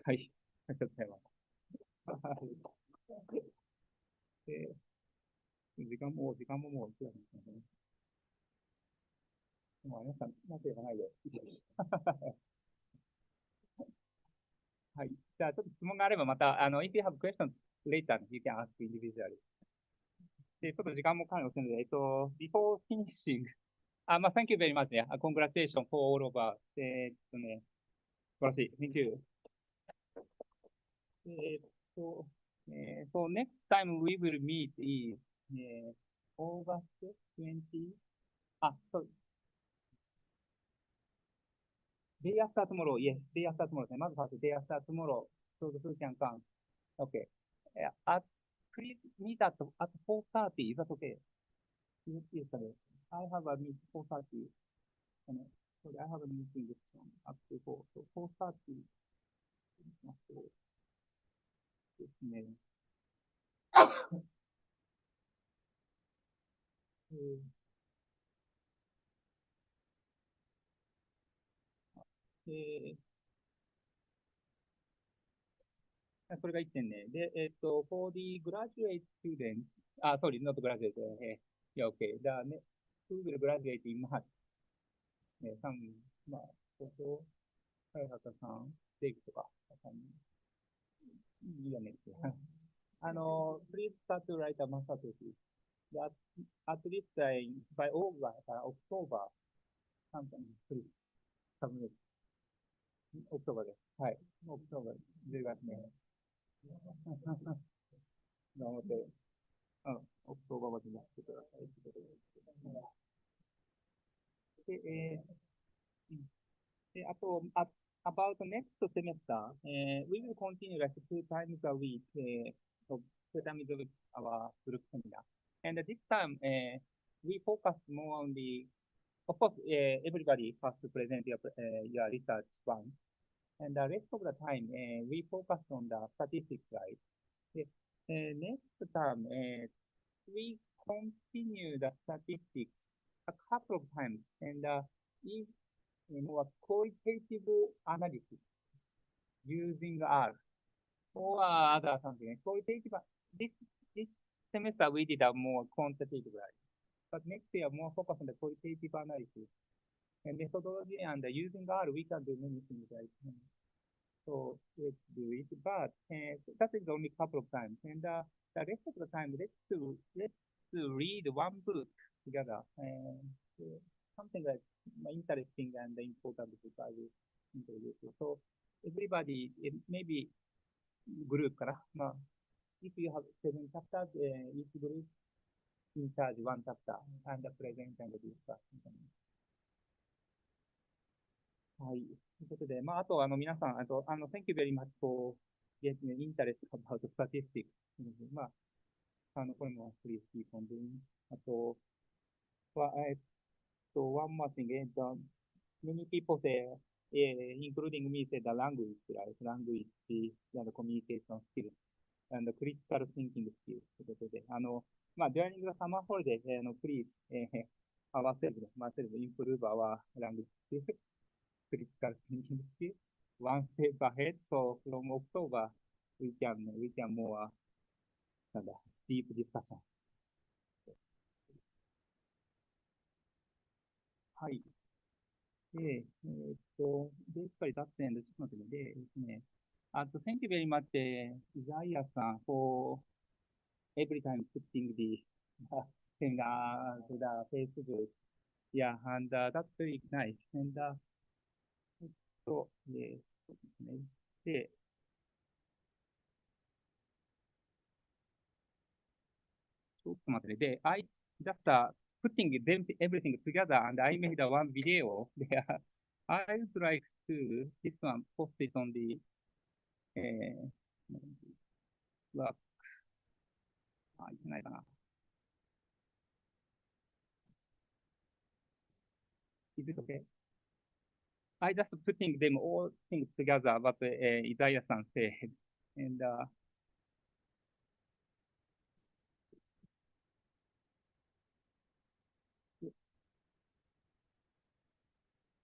はい。ありがとうございます。で、時間ももういくらですね。もう皆さん、なければないよ。はい。じゃあ、ちょっと質問があれば、また、if you have questions later, you can ask individually. で、ちょっと時間もかなり遅いので、before finishing, まあ、thank you very much ね。congratulations for all of us. ね、素晴らしい。Thank you. So next time we will meet is August 20. So day after tomorrow. Yes, day after tomorrow. まず first day after tomorrow. So the who can come. Okay. Please meet at 4:30. Is that okay? Yes, I have a meeting 4:30. So I have a meeting up to 4. So 4:30. ですね。それが1点ね。で、for the graduate students, sorry, not graduate, yeah, okay. Who will graduate in March? まあ、ここ、早畑さん、デイクとか、いいよねって。please start to write a master thesis. At least by October, something, please submit. October です。はい。October、10月ね。頑張って、October までにやってください。で、あと、about next semester, we will continue like 2 times a week, 2 times a week our group seminar. And this time, we focus more on the, of course, everybody has to present your research one. And the rest of the time, we focus on the statistics side. Next term, we continue the statistics a couple of times and more qualitative analysis using R or other something. Qualitative, this semester we did a more quantitative, right? But next year more focus on the qualitative analysis and methodology, and using R we can do many things, right? So let's do it, but that is only a couple of times, and the rest of the time let's read one book together, and something like interesting and important book I will introduce. So everybody, maybe group から、まあ、if you have 7 chapters, each group in charge 1 chapter and present and discuss. はい。ということで、まあ、あと、皆さん、thank you very much for getting interest about statistics. まあ、これも please keep on doing. あと、one more thing, many people say, including me, say the language, right? Language and communication skills and critical thinking skills ということで、during the summer holiday, please, ourselves, myself, improve our language skills, critical thinking skills, one step ahead. So from October, we can more, なんだ、deep discussion. はい。で、basically that's the end. ちょっと待ってね。でですね。Thank you very much, Isaiah-san, for every time putting the seminar to the Facebook. Yeah, and that's very nice. And そうですね。で、ちょっと待ってね。で、I just putting them everything together and I made one video there. I would like to this one post it on the work. いけないかな。Is it okay? I just putting them all things together what Isaiah-san said. And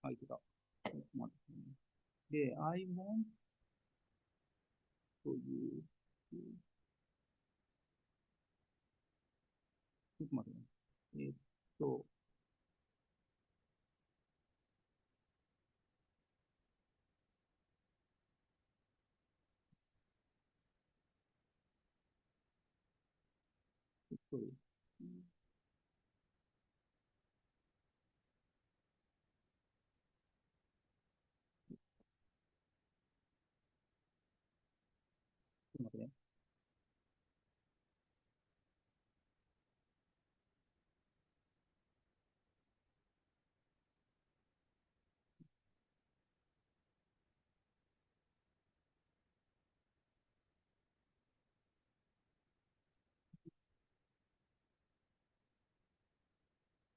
I gotで、I want to use ちょっと待ってね。sorry. ちょっと待ってね。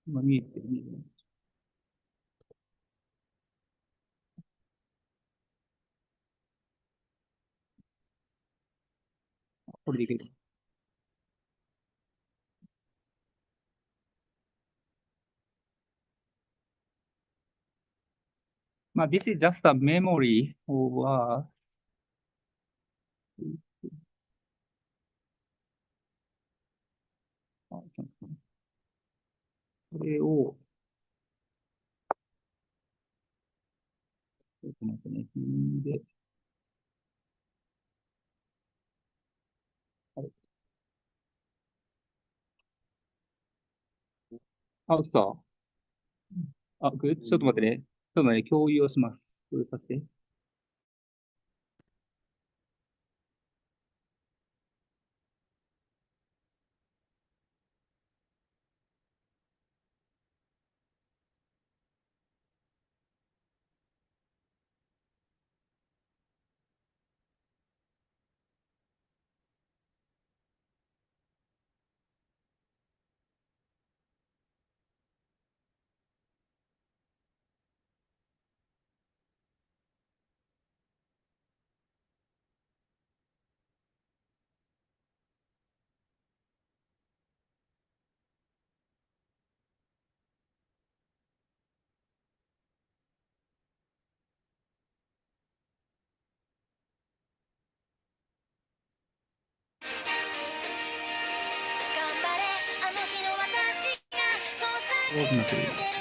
今見えてる、見えてる。これでいける。this is just a memory of これを、ちょっと待ってね。で、来た。グッド。ちょっと待ってね。ちょっと待ってね。共有をします。これさせて。多くなってる。